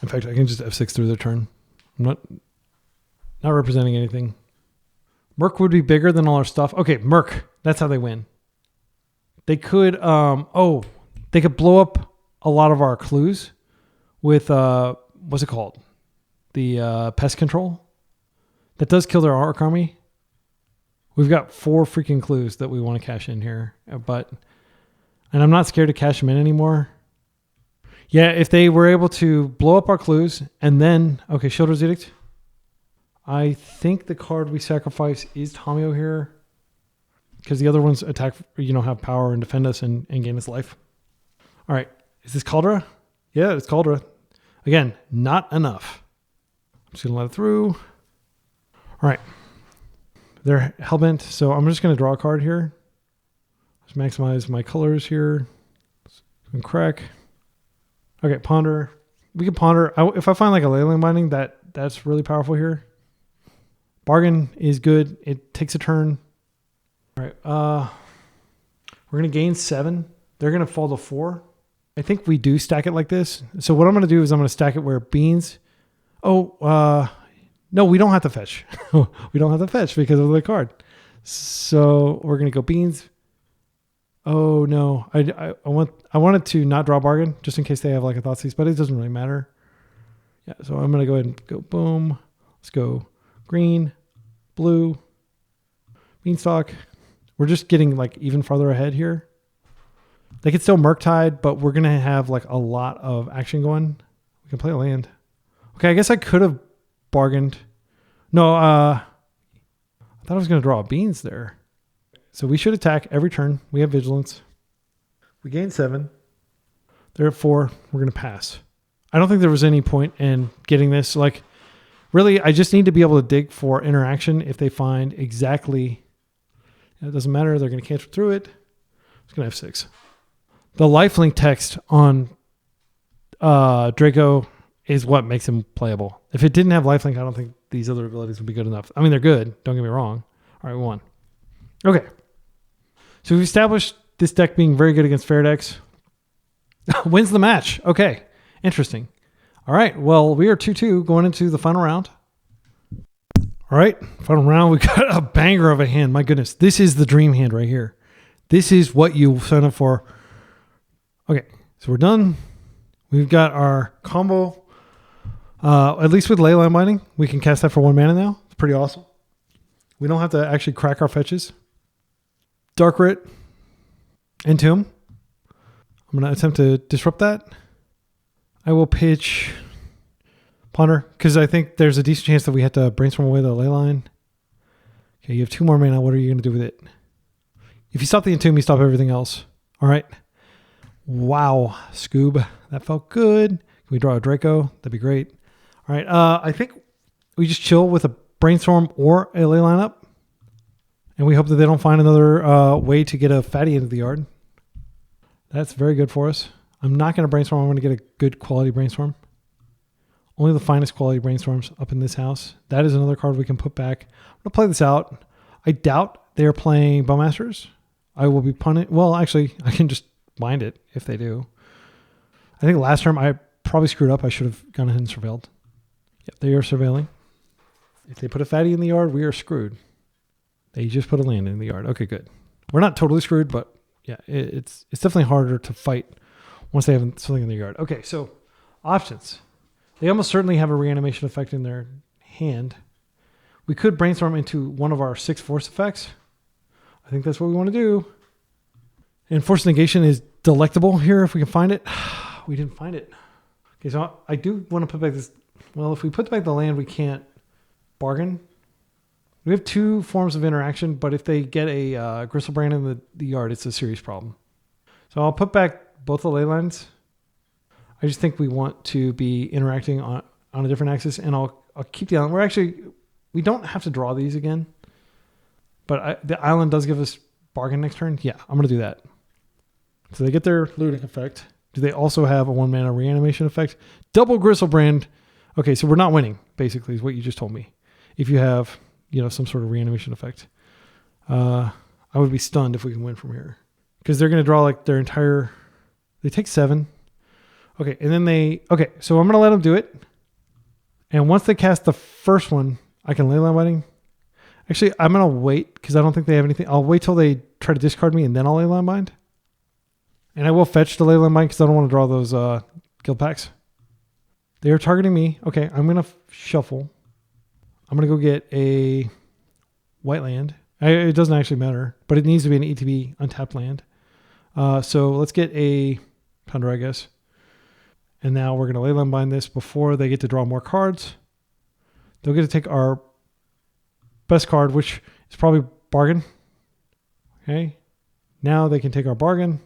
In fact, I can just F6 through their turn. I'm not representing anything. Merc would be bigger than all our stuff. Okay, Merc. That's how they win. They could, they could blow up a lot of our clues with, what's it called? The pest control. That does kill their Arc Army. We've got 4 freaking clues that we want to cash in here. And I'm not scared to cash them in anymore. Yeah, if they were able to blow up our clues and then, okay, Shieldred's Edict. I think the card we sacrifice is Tomio here. Because the other ones attack, have power and defend us and gain us life. All right. Is this Caldra? Yeah, it's Caldra. Again, not enough. I'm just going to let it through. All right. They're hellbent, so I'm just going to draw a card here. Just maximize my colors here. And crack. Okay, ponder. We can ponder. If I find like a Leyline Binding, that's really powerful here. Bargain is good. It takes a turn. All right. We're going to gain 7. They're going to fall to 4. I think we do stack it like this. So what I'm going to do is I'm going to stack it where beans. No, we don't have to fetch. We don't have to fetch because of the card. So we're going to go beans. Oh no, I wanted to not draw bargain just in case they have like a Thoughtseize, but it doesn't really matter. Yeah, so I'm going to go ahead and go boom. Let's go green, blue, beanstalk. We're just getting like even farther ahead here. They could still Murktide, but we're going to have like a lot of action going. We can play a land. Okay, I guess I could have bargained. No, I thought I was going to draw beans there. So we should attack every turn. We have vigilance. We gain 7. They're at 4. We're going to pass. I don't think there was any point in getting this. Like, really, I just need to be able to dig for interaction if they find exactly. It doesn't matter. They're going to cancel through it. It's going to have 6. The lifelink text on Draco is what makes him playable. If it didn't have lifelink, I don't think these other abilities would be good enough. I mean, they're good. Don't get me wrong. All right, we won. Okay. So we've established this deck being very good against fair decks. Wins the match. Okay. Interesting. All right. Well, we are 2-2 going into the final round. All right. Final round. We got a banger of a hand. My goodness. This is the dream hand right here. This is what you sign up for. Okay. So we're done. We've got our combo. At least with Leyline Binding, we can cast that for 1 mana now. It's pretty awesome. We don't have to actually crack our fetches. Dark Writ. Entomb. I'm going to attempt to disrupt that. I will pitch Ponder, because I think there's a decent chance that we have to brainstorm away the Leyline. Okay, you have 2 more mana. What are you going to do with it? If you stop the Entomb, you stop everything else. All right. Wow, Scoob. That felt good. Can we draw a Draco? That'd be great. All right. I think we just chill with a Brainstorm or a Leyline up. And we hope that they don't find another way to get a fatty into the yard. That's very good for us. I'm not going to brainstorm. I'm going to get a good quality brainstorm. Only the finest quality brainstorms up in this house. That is another card we can put back. I'm going to play this out. I doubt they are playing Bowmasters. I will be punting. Well, actually, I can just bind it if they do. I think last term I probably screwed up. I should have gone ahead and surveilled. Yep, they are surveilling. If they put a fatty in the yard, we are screwed. They just put a land in the yard. Okay, good. We're not totally screwed, but yeah, it's definitely harder to fight once they have something in their yard. Okay, so options. They almost certainly have a reanimation effect in their hand. We could brainstorm into one of our 6 force effects. I think that's what we want to do. And force negation is delectable here if we can find it. We didn't find it. Okay, so I do want to put back this. Well, if we put back the land, we can't bargain. We have 2 forms of interaction, but if they get a Gristlebrand in the yard, it's a serious problem. So I'll put back both the ley lines. I just think we want to be interacting on a different axis, and I'll keep the island. We don't have to draw these again, but the island does give us bargain next turn. Yeah, I'm going to do that. So they get their looting effect. Do they also have a 1-mana reanimation effect? Double Gristlebrand. Okay, so we're not winning, basically, is what you just told me. If you have, some sort of reanimation effect. I would be stunned if we can win from here. Because they're going to draw like their entire... They take 7. Okay, and then Okay, so I'm going to let them do it. And once they cast the first one, I can Leyline Binding. Actually, I'm going to wait because I don't think they have anything. I'll wait till they try to discard me and then I'll Leyline Bind. And I will fetch the Leyline Bind because I don't want to draw those Guildpacts. They are targeting me. Okay, I'm going to shuffle. I'm going to go get a white land. It doesn't actually matter, but it needs to be an ETB untapped land. So let's get a Tundra, I guess. And now we're going to Leyline Bind this before they get to draw more cards. They'll get to take our best card, which is probably Bargain. Okay. Now they can take our Bargain.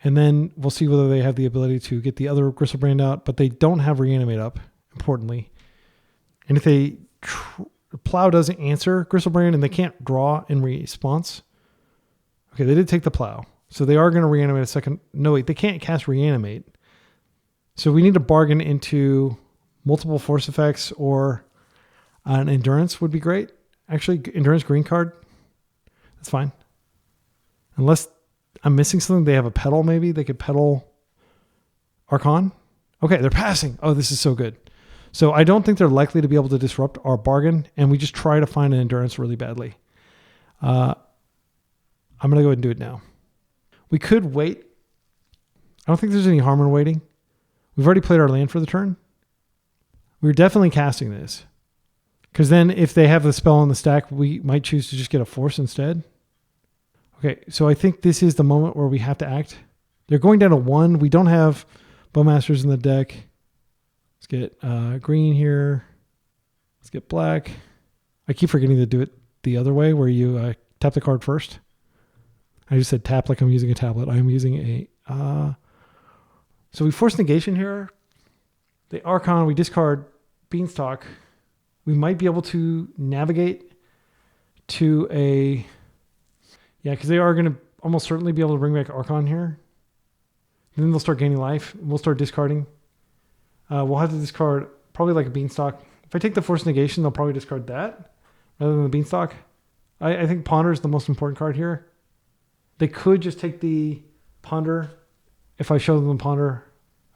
And then we'll see whether they have the ability to get the other Gristlebrand out, but they don't have Reanimate up, importantly. And if they Plow doesn't answer Gristlebrand and they can't draw in response. Okay, they did take the Plow. So they are going to Reanimate a second. No, wait, they can't cast Reanimate. So we need to bargain into multiple force effects, or an Endurance would be great. Actually, Endurance green card. That's fine. Unless I'm missing something. They have a pedal maybe. They could pedal Archon. Okay, they're passing. Oh, this is so good. So I don't think they're likely to be able to disrupt our bargain, and we just try to find an Endurance really badly. I'm going to go ahead and do it now. We could wait. I don't think there's any harm in waiting. We've already played our land for the turn. We're definitely casting this. Because then if they have the spell on the stack, we might choose to just get a force instead. Okay, so I think this is the moment where we have to act. They're going down to 1. We don't have Bowmasters in the deck. Let's get green here. Let's get black. I keep forgetting to do it the other way where you tap the card first. I just said tap like I'm using a tablet. I am using a... So we force negation here. The Archon, we discard Beanstalk. We might be able to navigate to a... Yeah, because they are going to almost certainly be able to bring back Archon here. And then they'll start gaining life. We'll start discarding. We'll have to discard probably like a Beanstalk. If I take the force negation, they'll probably discard that rather than the Beanstalk. I think Ponder is the most important card here. They could just take the Ponder. If I show them the Ponder,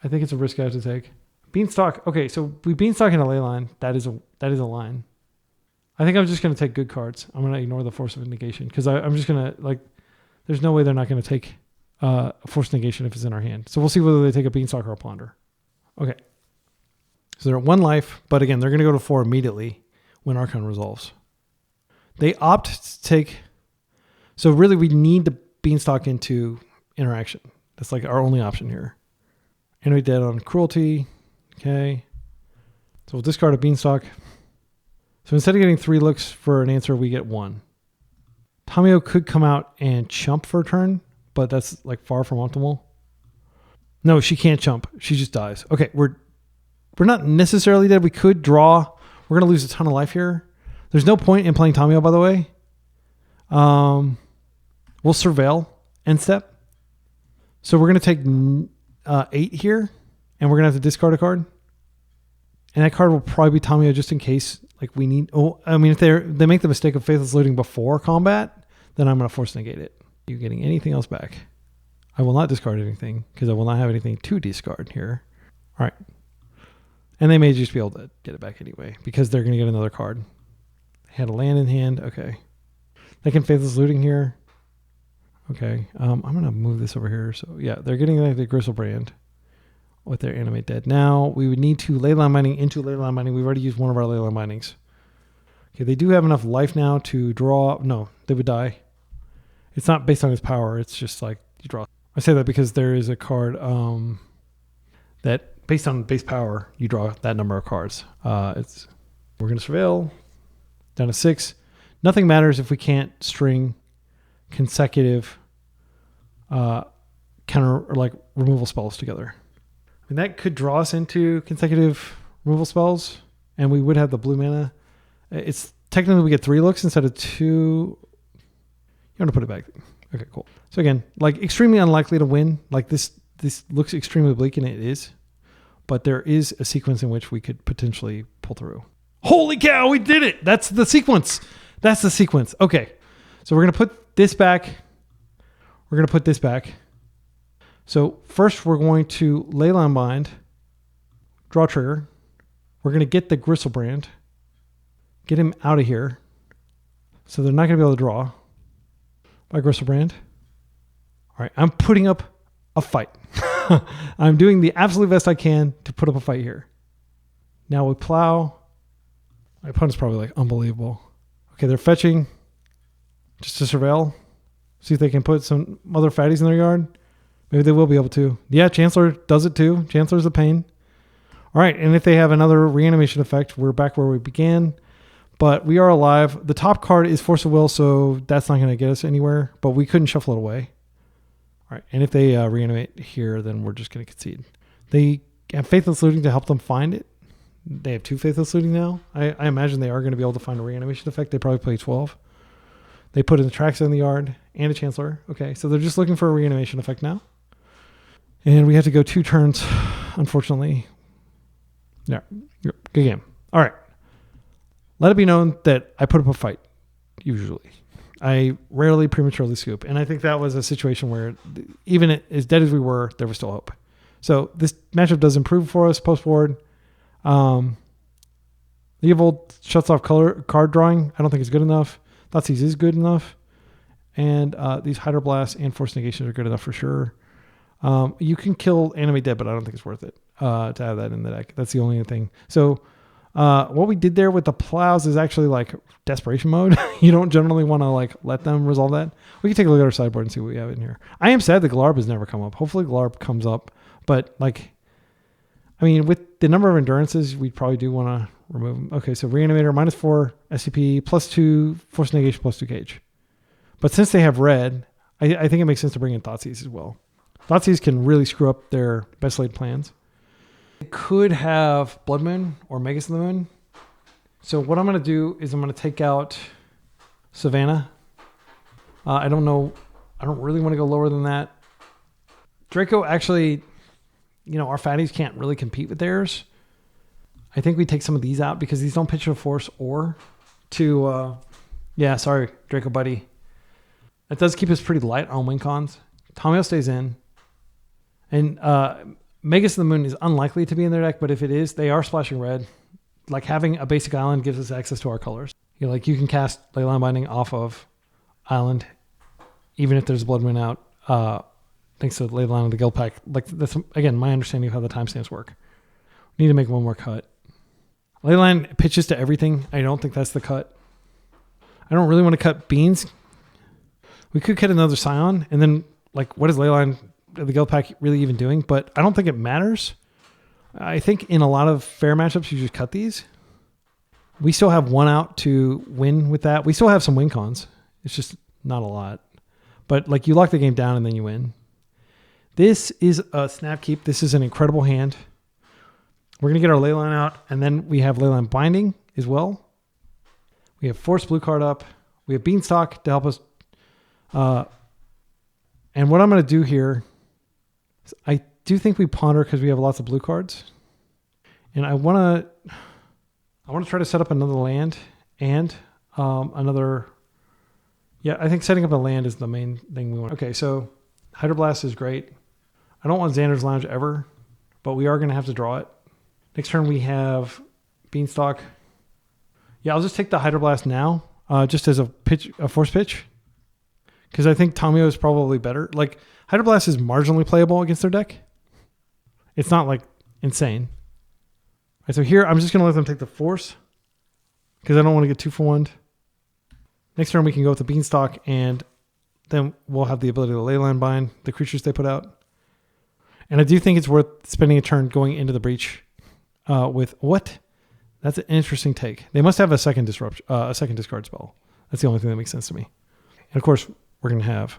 I think it's a risk I have to take. Beanstalk. Okay, so we Beanstalk in a ley line. That is a line. I think I'm just going to take good cards. I'm going to ignore the force of negation because I'm just going to, there's no way they're not going to take a force negation if it's in our hand. So we'll see whether they take a Beanstalk or a Ponder. Okay. So they're at 1 life, but again, they're going to go to 4 immediately when Archon resolves. They opt to take... So really, we need the Beanstalk into interaction. That's like our only option here. Enemy dead on Cruelty. Okay. So we'll discard a Beanstalk. So instead of getting 3 looks for an answer, we get 1. Tamiyo could come out and chump for a turn, but that's far from optimal. No, she can't chump. She just dies. Okay, we're not necessarily dead. We could draw. We're going to lose a ton of life here. There's no point in playing Tamiyo, by the way. We'll surveil end step. So we're going to take 8 here, and we're going to have to discard a card. And that card will probably be Tamiyo just in case. Like we need. Oh, I mean, if they make the mistake of Faithless Looting before combat, then I'm going to force negate it. You getting anything else back? I will not discard anything because I will not have anything to discard here. All right. And they may just be able to get it back anyway because they're going to get another card. They had a land in hand. Okay. They can Faithless Looting here. Okay. I'm going to move this over here. So yeah, they're getting like the Gristlebrand with their Animate Dead. Now we would need to Leyline Binding into Leyline Binding. We've already used one of our Leyline Bindings. Okay. They do have enough life now to draw. No, they would die. It's not based on his power. It's just like you draw. I say that because there is a card that based on base power, you draw that number of cards. We're going to Surveil down to 6. Nothing matters if we can't string consecutive counter or like removal spells together. I mean, that could draw us into consecutive removal spells, and we would have the blue mana. It's technically we get 3 looks instead of 2. You want to put it back. Okay, cool. So again, like extremely unlikely to win. Like this looks extremely bleak, and it is. But there is a sequence in which we could potentially pull through. Holy cow, we did it! That's the sequence. That's the sequence. Okay. So we're going to put this back. We're going to put this back. So first we're going to Leyline Bind, draw trigger. We're going to get the Gristlebrand, get him out of here. So they're not going to be able to draw by Gristlebrand. All right, I'm putting up a fight. I'm doing the absolute best I can to put up a fight here. Now we Plow. My opponent's probably like, unbelievable. Okay, they're fetching just to surveil. See if they can put some other fatties in their yard. Maybe they will be able to. Yeah, Chancellor does it too. Chancellor's a pain. All right, and if they have another reanimation effect, we're back where we began. But we are alive. The top card is Force of Will, so that's not going to get us anywhere. But we couldn't shuffle it away. All right, and if they reanimate here, then we're just going to concede. They have Faithless Looting to help them find it. They have 2 Faithless Looting now. I imagine they are going to be able to find a reanimation effect. They probably play 12. They put in the tracks in the yard and a Chancellor. Okay, so they're just looking for a reanimation effect now. And we have to go 2 turns, unfortunately. Yeah, good game. All right. Let it be known that I put up a fight, usually. I rarely prematurely scoop. And I think that was a situation where even as dead as we were, there was still hope. So this matchup does improve for us post-board. Leovold shuts off card drawing. I don't think it's good enough. Thoughtseize is good enough. And these Hydroblast and Force Negations are good enough for sure. You can kill Animate Dead, but I don't think it's worth it to have that in the deck. That's the only thing. So what we did there with the Plows is actually like desperation mode. You don't generally want to like let them resolve that. We can take a look at our sideboard and see what we have in here. I am sad that Glarb has never come up. Hopefully Glarb comes up. But like, I mean, with the number of endurances, we probably do want to remove them. Okay, so Reanimator, -4, SCP, +2, Force Negation, +2 Cage. But since they have red, I think it makes sense to bring in Thoughtseize as well. Thoughtseize can really screw up their best laid plans. It could have Blood Moon or Magus of the Moon. So what I'm going to do is I'm going to take out Savannah. I don't know. I don't really want to go lower than that. Draco actually, you know, our fatties can't really compete with theirs. I think we take some of these out because these don't pitch to force or to, yeah, sorry, Draco buddy. That does keep us pretty light on win cons. Tamiyo stays in. And Magus of the Moon is unlikely to be in their deck, but if it is, they are splashing red. Like having a basic island gives us access to our colors. You know, like you can cast Leyline Binding off of island, even if there's Blood Moon out, thanks to Leyline of the Guildpact. Like that's, again, my understanding of how the timestamps work. We need to make one more cut. Leyline pitches to everything. I don't think that's the cut. I don't really want to cut beans. We could cut another Scion, and then like, what is Leyline of the Guildpact really even doing? But I don't think it matters. I think in a lot of fair matchups, you just cut these. We still have one out to win with that. We still have some win cons. It's just not a lot. But like you lock the game down and then you win. This is a snap keep. This is an incredible hand. We're going to get our Leyline out, and then we have Leyline Binding as well. We have Force Blue card up. We have Beanstalk to help us. And what I'm going to do here is I do think we ponder because we have lots of blue cards. And I want to try to set up another land and another. Yeah, I think setting up a land is the main thing we want. Okay, so Hydroblast is great. I don't want Xander's Lounge ever, but we are going to have to draw it. Next turn we have Beanstalk. Yeah, I'll just take the Hydroblast now, just as a force pitch, because I think Tomio is probably better. Like, Hydroblast is marginally playable against their deck. It's not like insane. All right, so here I'm just going to let them take the force because I don't want to get 2-for-1'd. Next turn we can go with the Beanstalk, and then we'll have the ability to Leyline Bind the creatures they put out. And I do think it's worth spending a turn going into the breach with what? That's an interesting take. They must have a second discard spell. That's the only thing that makes sense to me. And of course, we're going to have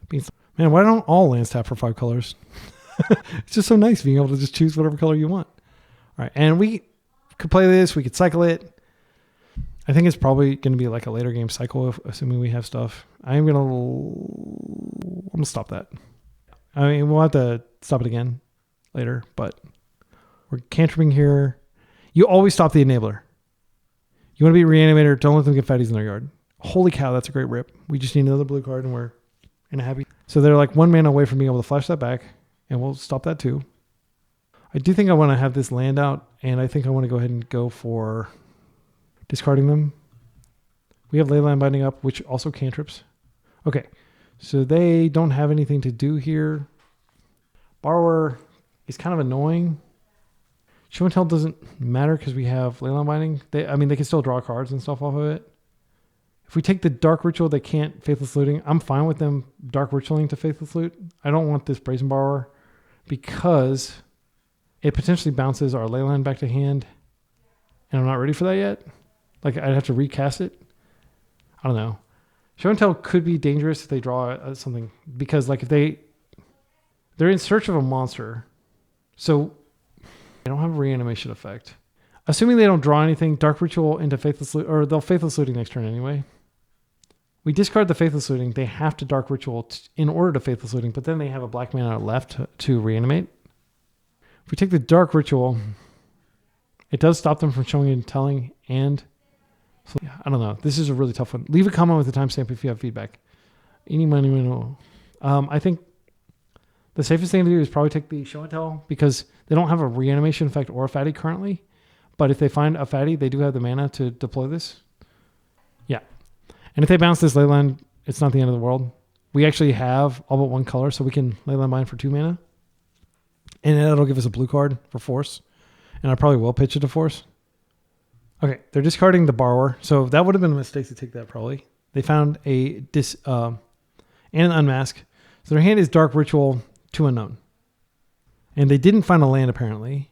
Beanstalk. Man, why don't all lands tap for 5 colors? It's just so nice being able to just choose whatever color you want. All right, and we could play this. We could cycle it. I think it's probably going to be like a later game cycle, assuming we have stuff. I'm going to stop that. I mean, we'll have to stop it again later, but we're cantripping here. You always stop the enabler. You want to be Reanimator, don't let them get fatties in their yard. Holy cow, that's a great rip. We just need another blue card and we're in a happy. So they're like 1 mana away from being able to flash that back, and we'll stop that too. I do think I want to have this land out, and I think I want to go ahead and go for discarding them. We have Leyline Binding up, which also cantrips. Okay, so they don't have anything to do here. Borrower is kind of annoying. Show and Tell doesn't matter because we have Leyline Binding. They can still draw cards and stuff off of it. If we take the Dark Ritual, they can't Faithless Looting. I'm fine with them Dark Ritualing to Faithless Loot. I don't want this Brazen Borrower because it potentially bounces our Leyline back to hand, and I'm not ready for that yet. Like, I'd have to recast it. I don't know. Show and Tell could be dangerous if they draw something, because like if they're in search of a monster, so they don't have a reanimation effect. Assuming they don't draw anything, Dark Ritual into Faithless Loot, or they'll Faithless Looting next turn anyway. We discard the Faithless Looting. They have to Dark Ritual in order to Faithless Looting, but then they have a black mana left to reanimate. If we take the Dark Ritual, it does stop them from showing and telling, and so, yeah, I don't know. This is a really tough one. Leave a comment with a timestamp if you have feedback. Any money, no. I think the safest thing to do is probably take the Show and Tell because they don't have a reanimation effect or a fatty currently. But if they find a fatty, they do have the mana to deploy this. Yeah. And if they bounce this Leyline, it's not the end of the world. We actually have all but 1 color, so we can Leyline Bind for 2 mana. And that'll give us a blue card for Force. And I probably will pitch it to Force. Okay, they're discarding the Borrower. So that would have been a mistake to take that probably. They found and an Unmask. So their hand is Dark Ritual to Unknown. And they didn't find a land apparently.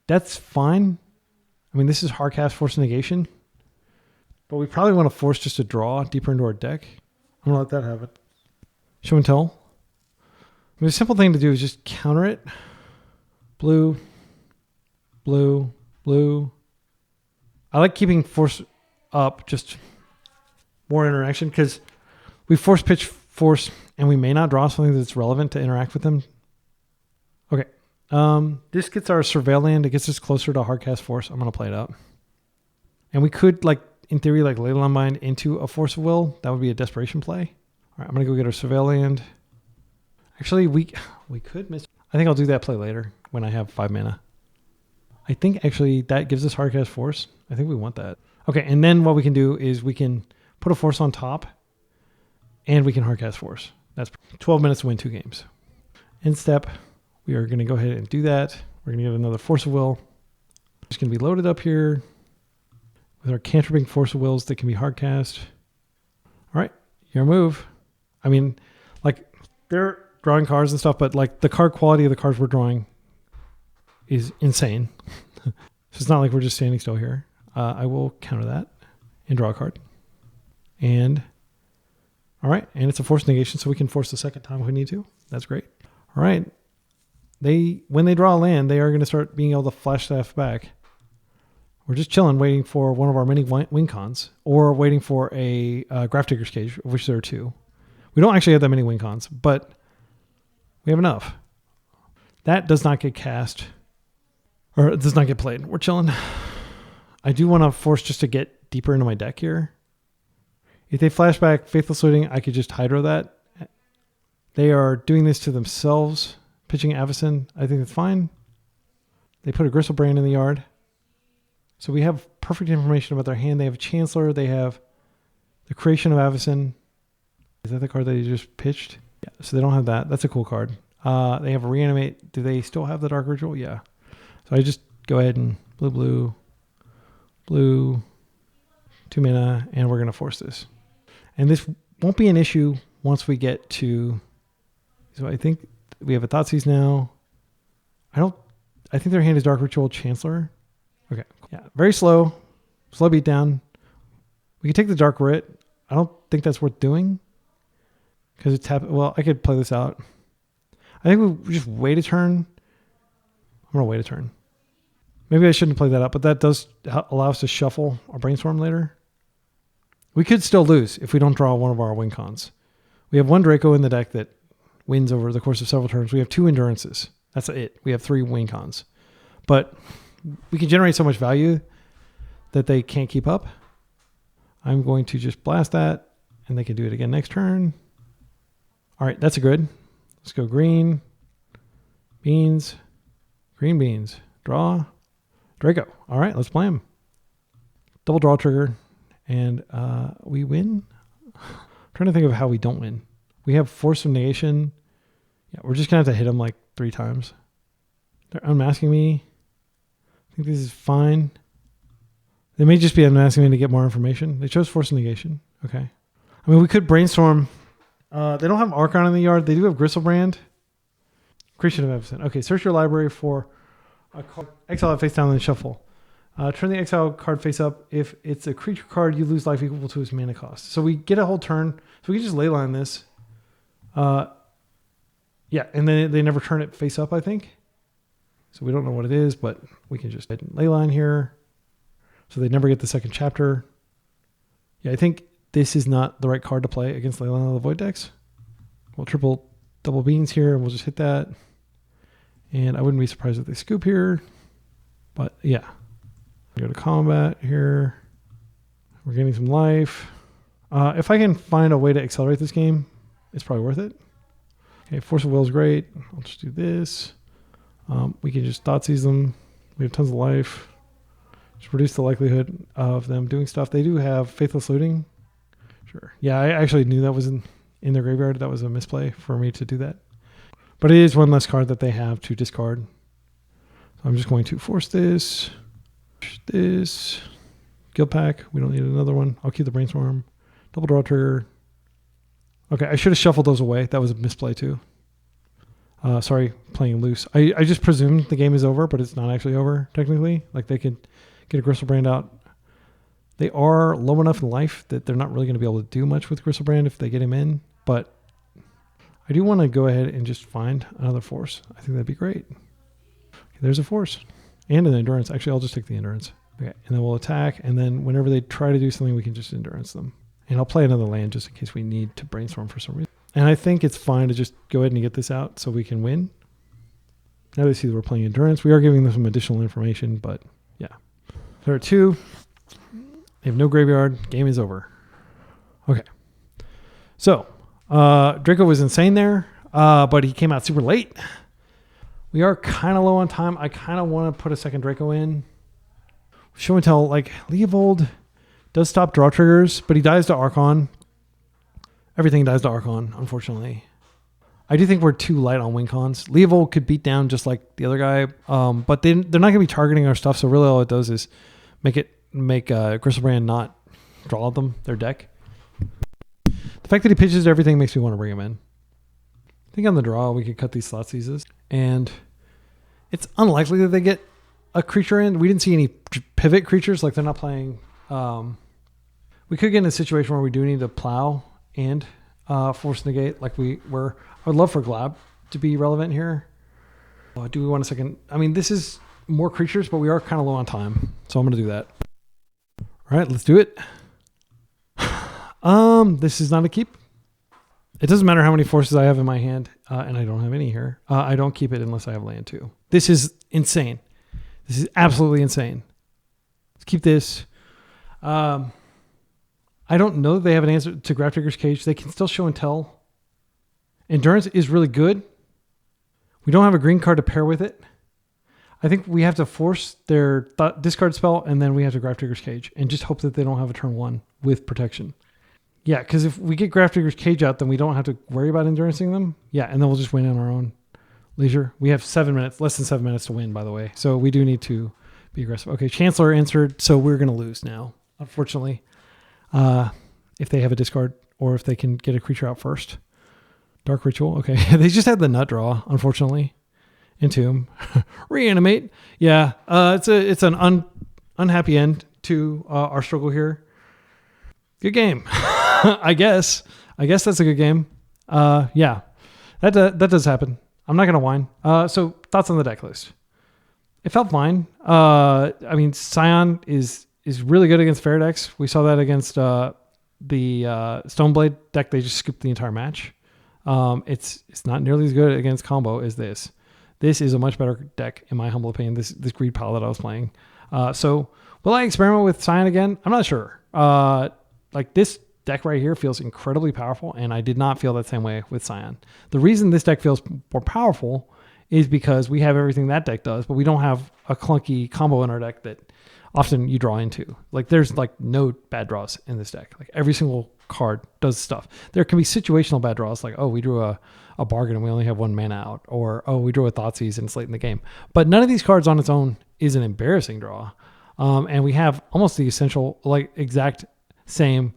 That's fine. I mean, this is Hardcast Force Negation. But we probably want to force just to draw deeper into our deck. I'm going to let that happen. Show and Tell. I mean, the simple thing to do is just counter it. Blue, blue, blue. I like keeping Force up, just more interaction, because we Force pitch Force and we may not draw something that's relevant to interact with them. Okay. This gets our Surveil land. It gets us closer to Hardcast Force. I'm going to play it out. And we could, like, in theory, like Leyline Bind into a Force of Will. That would be a desperation play. All right, I'm going to go get our Surveil land. Actually, we could miss. I think I'll do that play later when I have 5 mana. I think actually that gives us Hardcast Force. I think we want that. Okay, and then what we can do is we can put a Force on top and we can Hardcast Force. That's 12 minutes to win 2 games. End step, we are going to go ahead and do that. We're going to get another Force of Will. It's going to be loaded up here with our cantripping Force of Wills that can be hardcast. All right, your move. I mean, like, they're drawing cards and stuff, but like the card quality of the cards we're drawing is insane. So it's not like we're just standing still here. I will counter that and draw a card. And all right, and it's a Force Negation, so we can force the second time if we need to. That's great. All right. When they draw a land, they are going to start being able to flash staff back. We're just chilling, waiting for one of our many win cons, or waiting for a Grafdigger's Cage, of which there are 2. We don't actually have that many win cons, but we have enough. That does not get cast. Or it does not get played. We're chilling. I do want to force just to get deeper into my deck here. If they flash back Faithless Looting, I could just Hydro that. They are doing this to themselves, pitching Avacyn. I think that's fine. They put a Gristlebrand in the yard. So we have perfect information about their hand. They have Chancellor. They have the creation of Avacyn. Is that the card that you just pitched? Yeah, so they don't have that. That's a cool card. They have a Reanimate. Do they still have the Dark Ritual? Yeah. So I just go ahead and blue, 2 mana, and we're going to force this. And this won't be an issue once we get to... So I think we have a Thoughtseize now. I think their hand is Dark Ritual Chancellor. Okay. Yeah, very slow. Slow beat down. We can take the Dark Writ. I don't think that's worth doing. Because it's... Well, I could play this out. I think we just wait a turn. I'm going to wait a turn. Maybe I shouldn't play that out, but that does allow us to shuffle our Brainstorm later. We could still lose if we don't draw one of our win cons. We have one Draco in the deck that wins over the course of several turns. We have 2 Endurances. That's it. We have 3 win cons. But we can generate so much value that they can't keep up. I'm going to just blast that, and they can do it again next turn. All right, that's a good. Let's go green, beans, green beans, draw, Draco. All right, let's play him. Double draw trigger, and we win. I'm trying to think of how we don't win. We have Force of Negation. Yeah, we're just going to have to hit him like 3 times. They're unmasking me. I think this is fine. They may just be unmasking me to get more information. They chose Force of Negation. Okay. I mean, we could Brainstorm. They don't have Archon in the yard. They do have Gristlebrand. Creation of Avacyn. Okay, search your library for a card. Exile it face down and then shuffle. Turn the exile card face up. If it's a creature card, you lose life equal to its mana cost. So we get a whole turn. So we can just leyline this. Yeah, and then they never turn it face up, I think. So we don't know what it is, but we can just leyline here. So they never get the second chapter. Yeah, I think this is not the right card to play against Leyline of the Void decks. We'll triple double beans here, and we'll just hit that. And I wouldn't be surprised if they scoop here. But yeah. Go to combat here. We're getting some life. If I can find a way to accelerate this game, it's probably worth it. Okay, Force of Will is great. I'll just do this. We can just Thoughtseize them. We have tons of life. Just reduce the likelihood of them doing stuff. They do have Faithless Looting. Sure. Yeah, I actually knew that was in their graveyard. That was a misplay for me to do that. But it is one less card that they have to discard. So I'm just going to force this. This. Guildpact. We don't need another one. I'll keep the Brainstorm. Double draw trigger. Okay, I should have shuffled those away. That was a misplay too. Sorry, playing loose. I just presumed the game is over, but it's not actually over, technically. Like they could get a Gristlebrand out. They are low enough in life that they're not really going to be able to do much with Gristlebrand if they get him in. But I do want to go ahead and just find another force. I think that'd be great. Okay, there's a force. And an endurance. Actually, I'll just take the endurance. Okay, and then we'll attack. And then whenever they try to do something, we can just endurance them. And I'll play another land just in case we need to Brainstorm for some reason. And I think it's fine to just go ahead and get this out so we can win. Now they see that we're playing endurance. We are giving them some additional information, but yeah. There are 2. They have no graveyard. Game is over. Okay. So, Draco was insane there, but he came out super late. We are kind of low on time. I kind of want to put a second Draco in. Show and tell, like, Leovold does stop draw triggers, but he dies to Archon. Everything dies to Archon, unfortunately. I do think we're too light on win cons. Leovold could beat down just like the other guy, but they're not going to be targeting our stuff, so really all it does is make Gristlebrand not draw them, their deck. The fact that he pitches everything makes me want to bring him in. I think on the draw, we could cut these Thoughtseizes, and it's unlikely that they get a creature in. We didn't see any pivot creatures, like they're not playing. We could get in a situation where we do need to Plow and Force Negate like we were. I would love for Glab to be relevant here. Do we want a second? I mean, this is more creatures, but we are kind of low on time, so I'm going to do that. All right, let's do it. This is not a keep. It doesn't matter how many forces I have in my hand, and I don't have any here. I don't keep it unless I have land too. This is insane. This is absolutely insane. Let's keep this. I don't know that they have an answer to Grafdigger's Cage. They can still show and tell. Endurance is really good. We don't have a green card to pair with it. I think we have to force their discard spell, and then we have to Grafdigger's Cage, and just hope that they don't have a turn 1 with protection. Yeah, because if we get Grafdigger's Cage out, then we don't have to worry about endurancing them. Yeah, and then we'll just win on our own leisure. We have 7 minutes, less than 7 minutes to win, by the way. So we do need to be aggressive. Okay, Chancellor answered, so we're going to lose now, unfortunately. If they have a discard, or if they can get a creature out first. Dark Ritual, okay. They just had the nut draw, unfortunately. Entomb. Reanimate. Yeah, it's an unhappy end to our struggle here. Good game. I guess that's a good game. Yeah, that does happen. I'm not gonna whine. So thoughts on the deck list? It felt fine. I mean, Scion is really good against fair decks. We saw that against the Stoneblade deck. They just scooped the entire match. It's not nearly as good against combo as this. This is a much better deck, in my humble opinion. This greed pile that I was playing. So will I experiment with Scion again? I'm not sure. Like this deck right here feels incredibly powerful, and I did not feel that same way with Scion. The reason this deck feels more powerful is because we have everything that deck does, but we don't have a clunky combo in our deck that often you draw into. Like there's like no bad draws in this deck. Like every single card does stuff. There can be situational bad draws, like, oh, we drew a bargain and we only have 1 mana out, or oh, we drew a Thoughtseize and it's late in the game. But none of these cards on its own is an embarrassing draw. And we have almost the essential, like exact same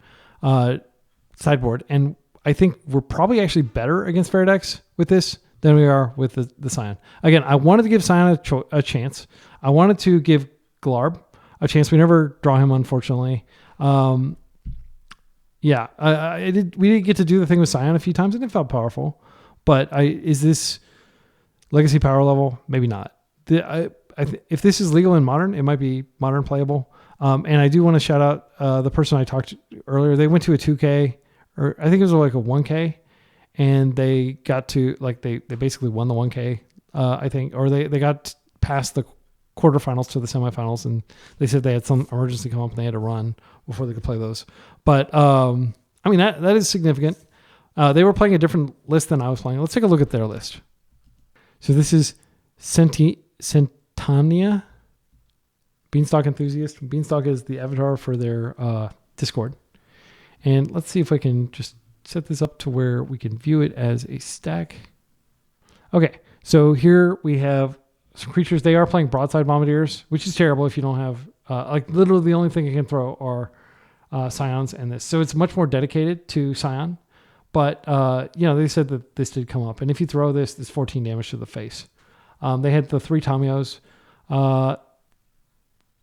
sideboard. And I think we're probably actually better against fair decks with this than we are with the Scion. Again, I wanted to give Scion a chance. I wanted to give Glarb a chance. We never draw him, unfortunately. Yeah, we did get to do the thing with Scion a few times, and it felt powerful. But is this legacy power level? Maybe not. If this is legal in Modern, it might be Modern playable. And I do want to shout out the person I talked to earlier. They went to a 2K, or I think it was like a 1K, and they got to, like, they basically won the 1K, I think, or they got past the quarterfinals to the semifinals, and they said they had some emergency come up and they had to run before they could play those. But I mean, that is significant. They were playing a different list than I was playing. Let's take a look at their list. So this is Centania, Beanstalk Enthusiast. Beanstalk is the avatar for their Discord. And let's see if I can just set this up to where we can view it as a stack. Okay, so here we have some creatures. They are playing Broadside Bombardiers, which is terrible if you don't have, like literally the only thing you can throw are Scions and this. So it's much more dedicated to Scion. But, they said that this did come up. And if you throw this, there's 14 damage to the face. They had the 3 Tamios.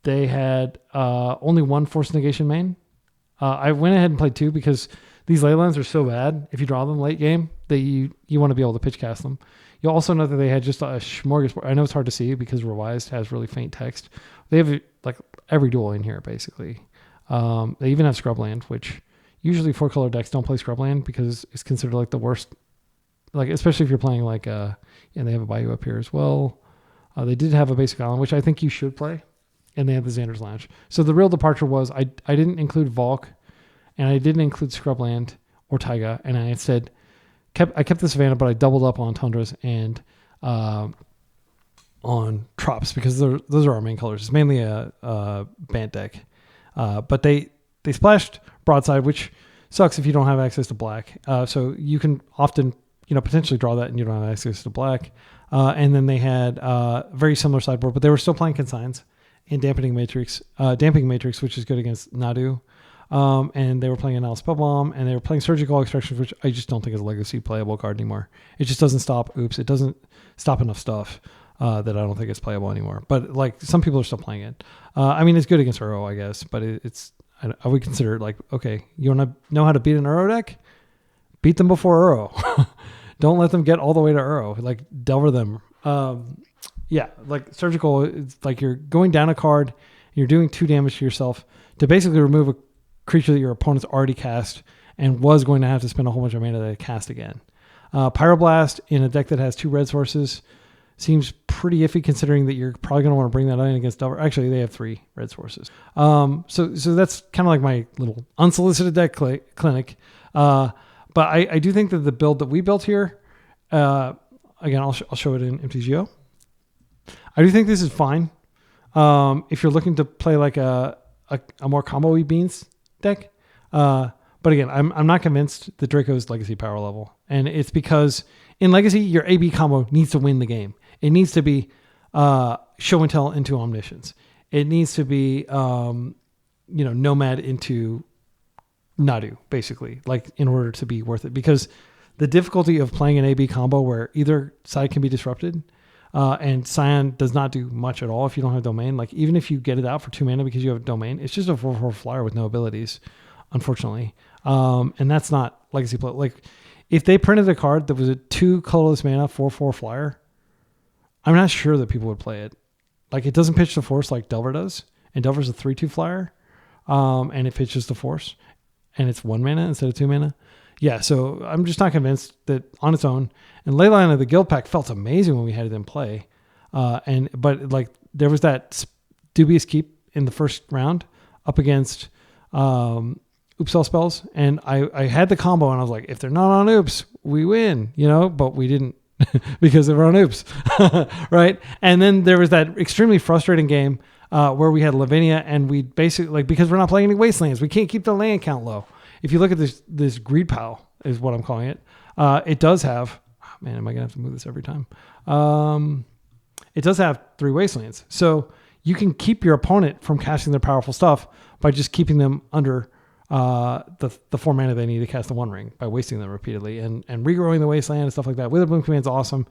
They had only 1 Force Negation main. I went ahead and played 2 because these leylands are so bad. If you draw them late game, that you want to be able to pitch cast them. You'll also know that they had just a smorgasbord. I know it's hard to see because Revised has really faint text. They have like every duel in here, basically. They even have Scrubland, which usually 4-color decks don't play Scrubland because it's considered like the worst. Like, especially if you're playing like, and they have a Bayou up here as well. They did have a basic island, which I think you should play. And they had the Xander's Lounge. So the real departure was I didn't include Volk, and I didn't include Scrubland or Taiga, and I instead kept the Savannah, but I doubled up on Tundras and on Trops because those are our main colors. It's mainly a Bant deck. But they splashed Broadside, which sucks if you don't have access to black. So you can often, potentially draw that and you don't have access to black. And then they had very similar sideboard, but they were still playing Consigns and Damping Matrix, which is good against Nadu. And they were playing Anal Spellbomb, and they were playing Surgical Extraction, which I just don't think is a legacy playable card anymore. It just doesn't stop. It doesn't stop enough stuff that I don't think it's playable anymore. But like some people are still playing it. I mean, it's good against Uro, I guess, but I would consider it like, okay, you want to know how to beat an Uro deck? Beat them before Uro. Don't let them get all the way to Uro. Like, delver them. Yeah, like Surgical, it's like you're going down a card, and you're doing 2 damage to yourself to basically remove a creature that your opponent's already cast and was going to have to spend a whole bunch of mana to cast again. Pyroblast in a deck that has 2 red sources seems pretty iffy considering that you're probably going to want to bring that in against Delver. Actually, they have 3 red sources. So that's kind of like my little unsolicited deck clinic. But I do think that the build that we built here, again, I'll show it in MTGO. I do think this is fine. If you're looking to play like a more combo-y Beans deck. But again, I'm not convinced that Draco's Legacy power level. And it's because in Legacy, your AB combo needs to win the game. It needs to be Show and Tell into Omniscience. It needs to be Nomad into Nadu, basically, like in order to be worth it. Because the difficulty of playing an AB combo where either side can be disrupted, and Scion does not do much at all if you don't have Domain. Like even if you get it out for 2 mana because you have Domain, it's just a 4/4 flyer with no abilities, unfortunately. And that's not Legacy play. Like if they printed a card that was a 2 colorless mana 4/4 flyer, I'm not sure that people would play it. Like it doesn't pitch the force like Delver does, and Delver's a 3/2 flyer, and it pitches the force, and it's 1 mana instead of 2 mana. Yeah, so I'm just not convinced that on its own. And Leyline of the Guildpact felt amazing when we had it in play, but like there was that dubious keep in the first round up against Oops all spells, and I had the combo, and I was like, if they're not on Oops, we win, but we didn't because they were on Oops, right? And then there was that extremely frustrating game where we had Lavinia, and we basically, because we're not playing any Wastelands, we can't keep the land count low. If you look at this Greed Pile, is what I'm calling it, it does have, am I going to have to move this every time? It does have 3 Wastelands. So you can keep your opponent from casting their powerful stuff by just keeping them under the 4 mana they need to cast the One Ring by wasting them repeatedly and regrowing the Wasteland and stuff like that. Witherbloom Command's awesome.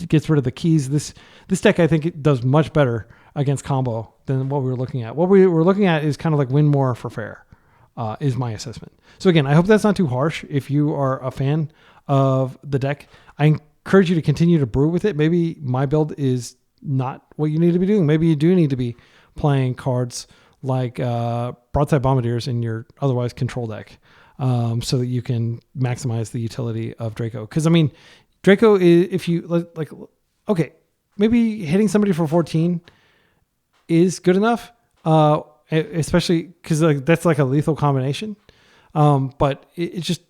It gets rid of the keys. This deck, I think, it does much better against combo than what we were looking at. What we were looking at is kind of like win more for fair, is my assessment. So again, I hope that's not too harsh. If you are a fan of the deck, I encourage you to continue to brew with it. Maybe my build is not what you need to be doing. Maybe you do need to be playing cards like Broadside Bombardiers in your otherwise control deck, so that you can maximize the utility of Draco. Because I mean, Draco is, if you like, okay, maybe hitting somebody for 14 is good enough, especially because like that's like a lethal combination. But it just,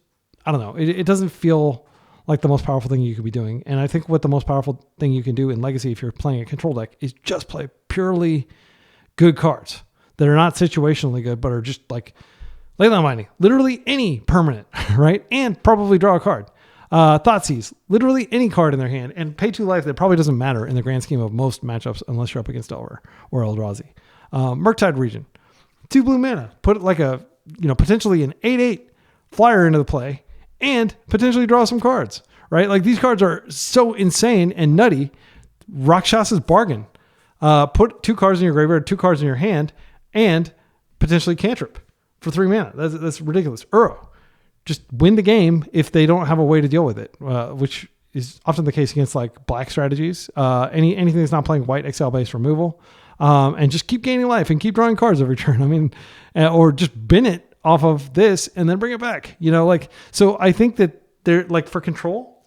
I don't know, it doesn't feel like the most powerful thing you could be doing. And I think what the most powerful thing you can do in Legacy, if you're playing a control deck, is just play purely good cards that are not situationally good, but are just like Leyline Binding, literally any permanent, right? And probably draw a card. Thoughtseize, literally any card in their hand, and pay 2 life that probably doesn't matter in the grand scheme of most matchups unless you're up against Delver or Eldrazi. Murktide Region, 2 blue mana, put it like a, potentially an 8/8 flyer into the play and potentially draw some cards, right? Like these cards are so insane and nutty. Rakshas's bargain. Put 2 cards in your graveyard, 2 cards in your hand, and potentially cantrip for 3 mana. That's ridiculous. Just win the game if they don't have a way to deal with it, which is often the case against like black strategies. Anything that's not playing white XL based removal, and just keep gaining life and keep drawing cards every turn. I mean, or just bin it off of this and then bring it back. So I think that they're like for control,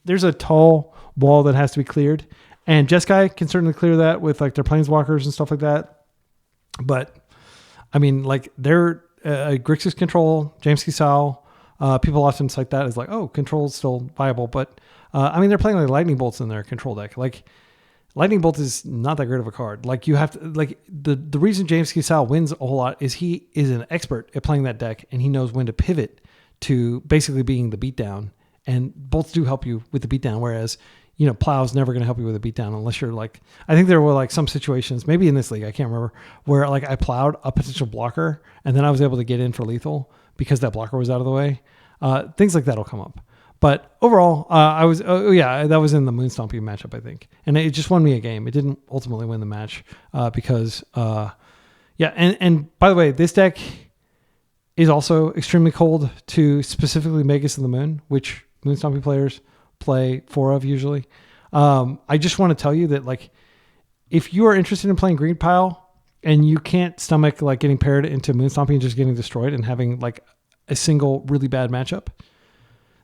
there's a tall wall that has to be cleared, and Jeskai can certainly clear that with like their planeswalkers and stuff like that. But I mean, like they're Grixis control, James Kisao. People often cite that as like, oh, control is still viable. But I mean, they're playing like lightning bolts in their control deck. Like lightning bolt is not that great of a card. Like you have to, like the reason James Kisao wins a whole lot is he is an expert at playing that deck, and he knows when to pivot to basically being the beatdown. And bolts do help you with the beatdown, whereas Plow's never going to help you with a beatdown unless you're like, I think there were like some situations, maybe in this league, I can't remember, where like I plowed a potential blocker and then I was able to get in for lethal because that blocker was out of the way. Things like that'll come up. But overall, that was in the Moon Stompy matchup, I think. And it just won me a game. It didn't ultimately win the match because, and by the way, this deck is also extremely cold to specifically Magus of the Moon, which Moon Stompy players play 4 of usually. I just want to tell you that like if you are interested in playing Green Pile and you can't stomach like getting paired into Moon Stompy and just getting destroyed and having like a single really bad matchup,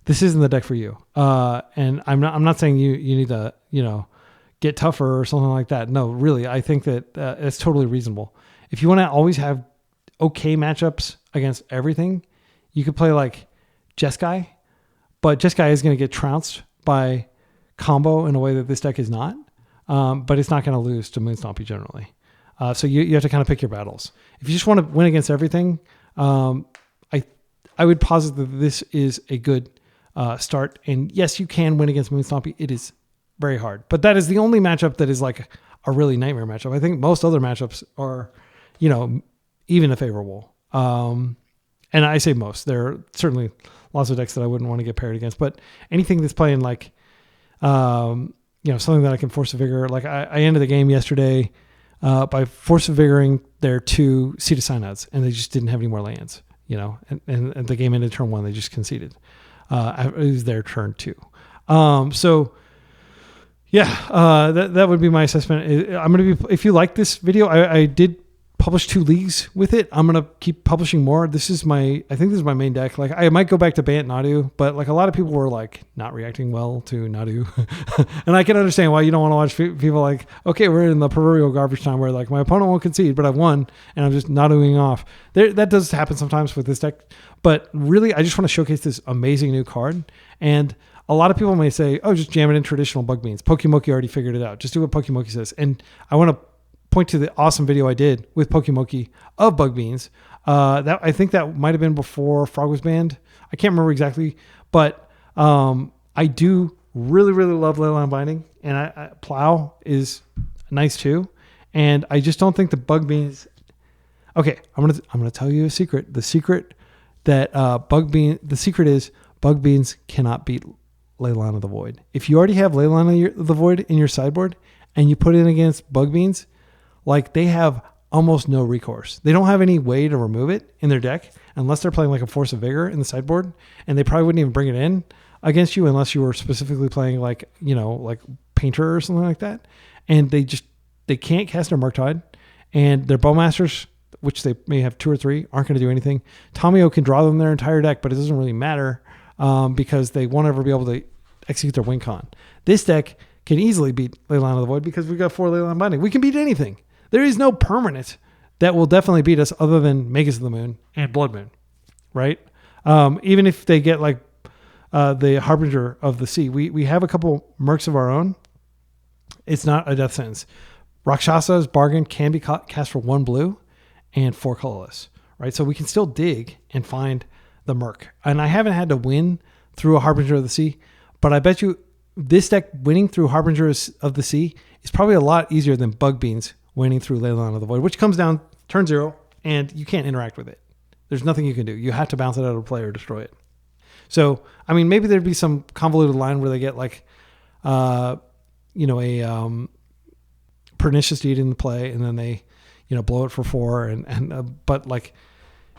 this isn't the deck for you. And I'm not saying you need to get tougher or something like that. No, really, I think that it's totally reasonable. If you want to always have okay matchups against everything, you could play like Jeskai, but Jeskai is going to get trounced by combo in a way that this deck is not, but it's not going to lose to Moon Stompy generally. So you have to kind of pick your battles. If you just want to win against everything, I would posit that this is a good start. And yes, you can win against Moon Stompy. It is very hard, but that is the only matchup that is like a really nightmare matchup. I think most other matchups are, even a favorable. And I say most. There are certainly lots of decks that I wouldn't want to get paired against, but anything that's playing like, something that I can Force of Vigor. Like I ended the game yesterday by Force of Vigoring their 2 Seed of Synods, and they just didn't have any more lands. And the game ended turn 1. They just conceded. It was their turn 2. That would be my assessment. I'm going to be, if you like this video, I did publish 2 leagues with it. I'm going to keep publishing more. I think this is my main deck. Like I might go back to Bant Nadu, but like a lot of people were like not reacting well to Nadu. And I can understand why you don't want to watch people like, okay, we're in the proverbial garbage time where like my opponent won't concede, but I've won and I'm just Naduing off. That does happen sometimes with this deck, but really I just want to showcase this amazing new card. And a lot of people may say, oh, just jam it in traditional Bug Beans. Pokemoki already figured it out. Just do what Pokemoki says. And I want to point to the awesome video I did with Pokemoki of Bug Beans. That I think that might have been before Frog was banned. I can't remember exactly, but I do really, really love Leyline Binding, and Plow is nice too. And I just don't think the Bug Beans. Okay, I'm gonna tell you a secret. The secret that the secret is Bug Beans cannot beat Leyline of the Void. If you already have Leyline of the Void in your sideboard and you put it in against Bug Beans, like they have almost no recourse. They don't have any way to remove it in their deck unless they're playing like a Force of Vigor in the sideboard, and they probably wouldn't even bring it in against you unless you were specifically playing like, like Painter or something like that. And they can't cast their Murktide, and their Bowmasters, which they may have 2 or 3, aren't going to do anything. Tomio can draw them their entire deck, but it doesn't really matter because they won't ever be able to execute their win con. This deck can easily beat Leyline of the Void because we've got 4 Leyline Binding. We can beat anything. There is no permanent that will definitely beat us other than Magus of the Moon and Blood Moon, right? Even if they get like the Harbinger of the Sea. We have a couple Mercs of our own. It's not a death sentence. Rakshas's Bargain can be cast for 1 blue and 4 colorless, right? So we can still dig and find the Merc. And I haven't had to win through a Harbinger of the Sea, but I bet you this deck winning through Harbinger of the Sea is probably a lot easier than Bug Beans winning through Leyline of the Void, which comes down turn 0, and you can't interact with it. There's nothing you can do. You have to bounce it out of play or destroy it. So, I mean, maybe there'd be some convoluted line where they get like, a Pernicious Deed in the play, and then they, blow it for 4, but like,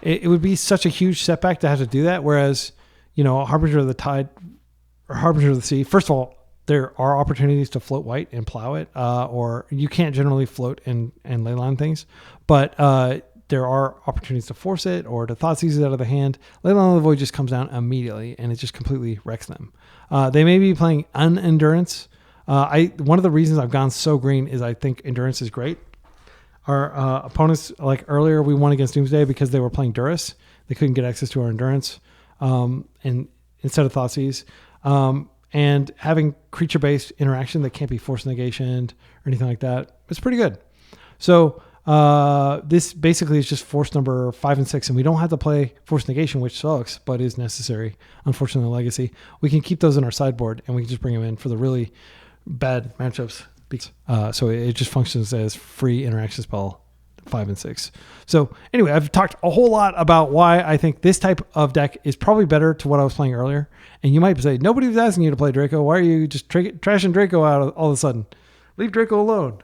it would be such a huge setback to have to do that. Whereas, Harbinger of the Tide or Harbinger of the Sea, first of all, there are opportunities to float white and plow it, or you can't generally float and leyline things, but there are opportunities to force it or to Thoughtseize it out of the hand. Leyline of the Void just comes down immediately, and it just completely wrecks them. They may be playing Unendurance. One of the reasons I've gone so green is I think Endurance is great. Our opponents, like earlier, we won against Doomsday because they were playing Durus. They couldn't get access to our Endurance, and instead of Thoughtseize. And having creature-based interaction that can't be force negation or anything like that, it's pretty good. So this basically is just force number 5 and 6, and we don't have to play force negation, which sucks, but is necessary, unfortunately, in Legacy. We can keep those in our sideboard, and we can just bring them in for the really bad matchups. So it just functions as free interaction spell 5 and 6. So anyway, I've talked a whole lot about why I think this type of deck is probably better to what I was playing earlier. And you might say, nobody was asking you to play Draco. Why are you just trashing Draco out all of a sudden? Leave Draco alone,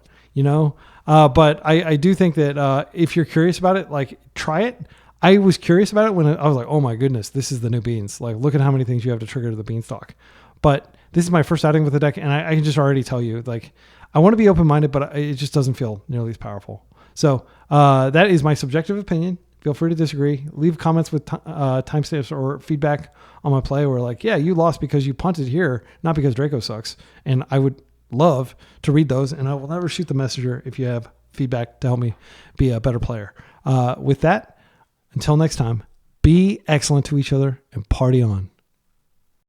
But I do think that if you're curious about it, like try it. I was curious about it when I was like, oh my goodness, this is the new beans. Like look at how many things you have to trigger to the beanstalk. But this is my first outing with the deck, and I can just already tell you, like, I want to be open-minded, but it just doesn't feel nearly as powerful. So that is my subjective opinion. Feel free to disagree. Leave comments with timestamps or feedback on my play where like, yeah, you lost because you punted here, not because Draco sucks. And I would love to read those, and I will never shoot the messenger if you have feedback to help me be a better player. With that, until next time, be excellent to each other and party on.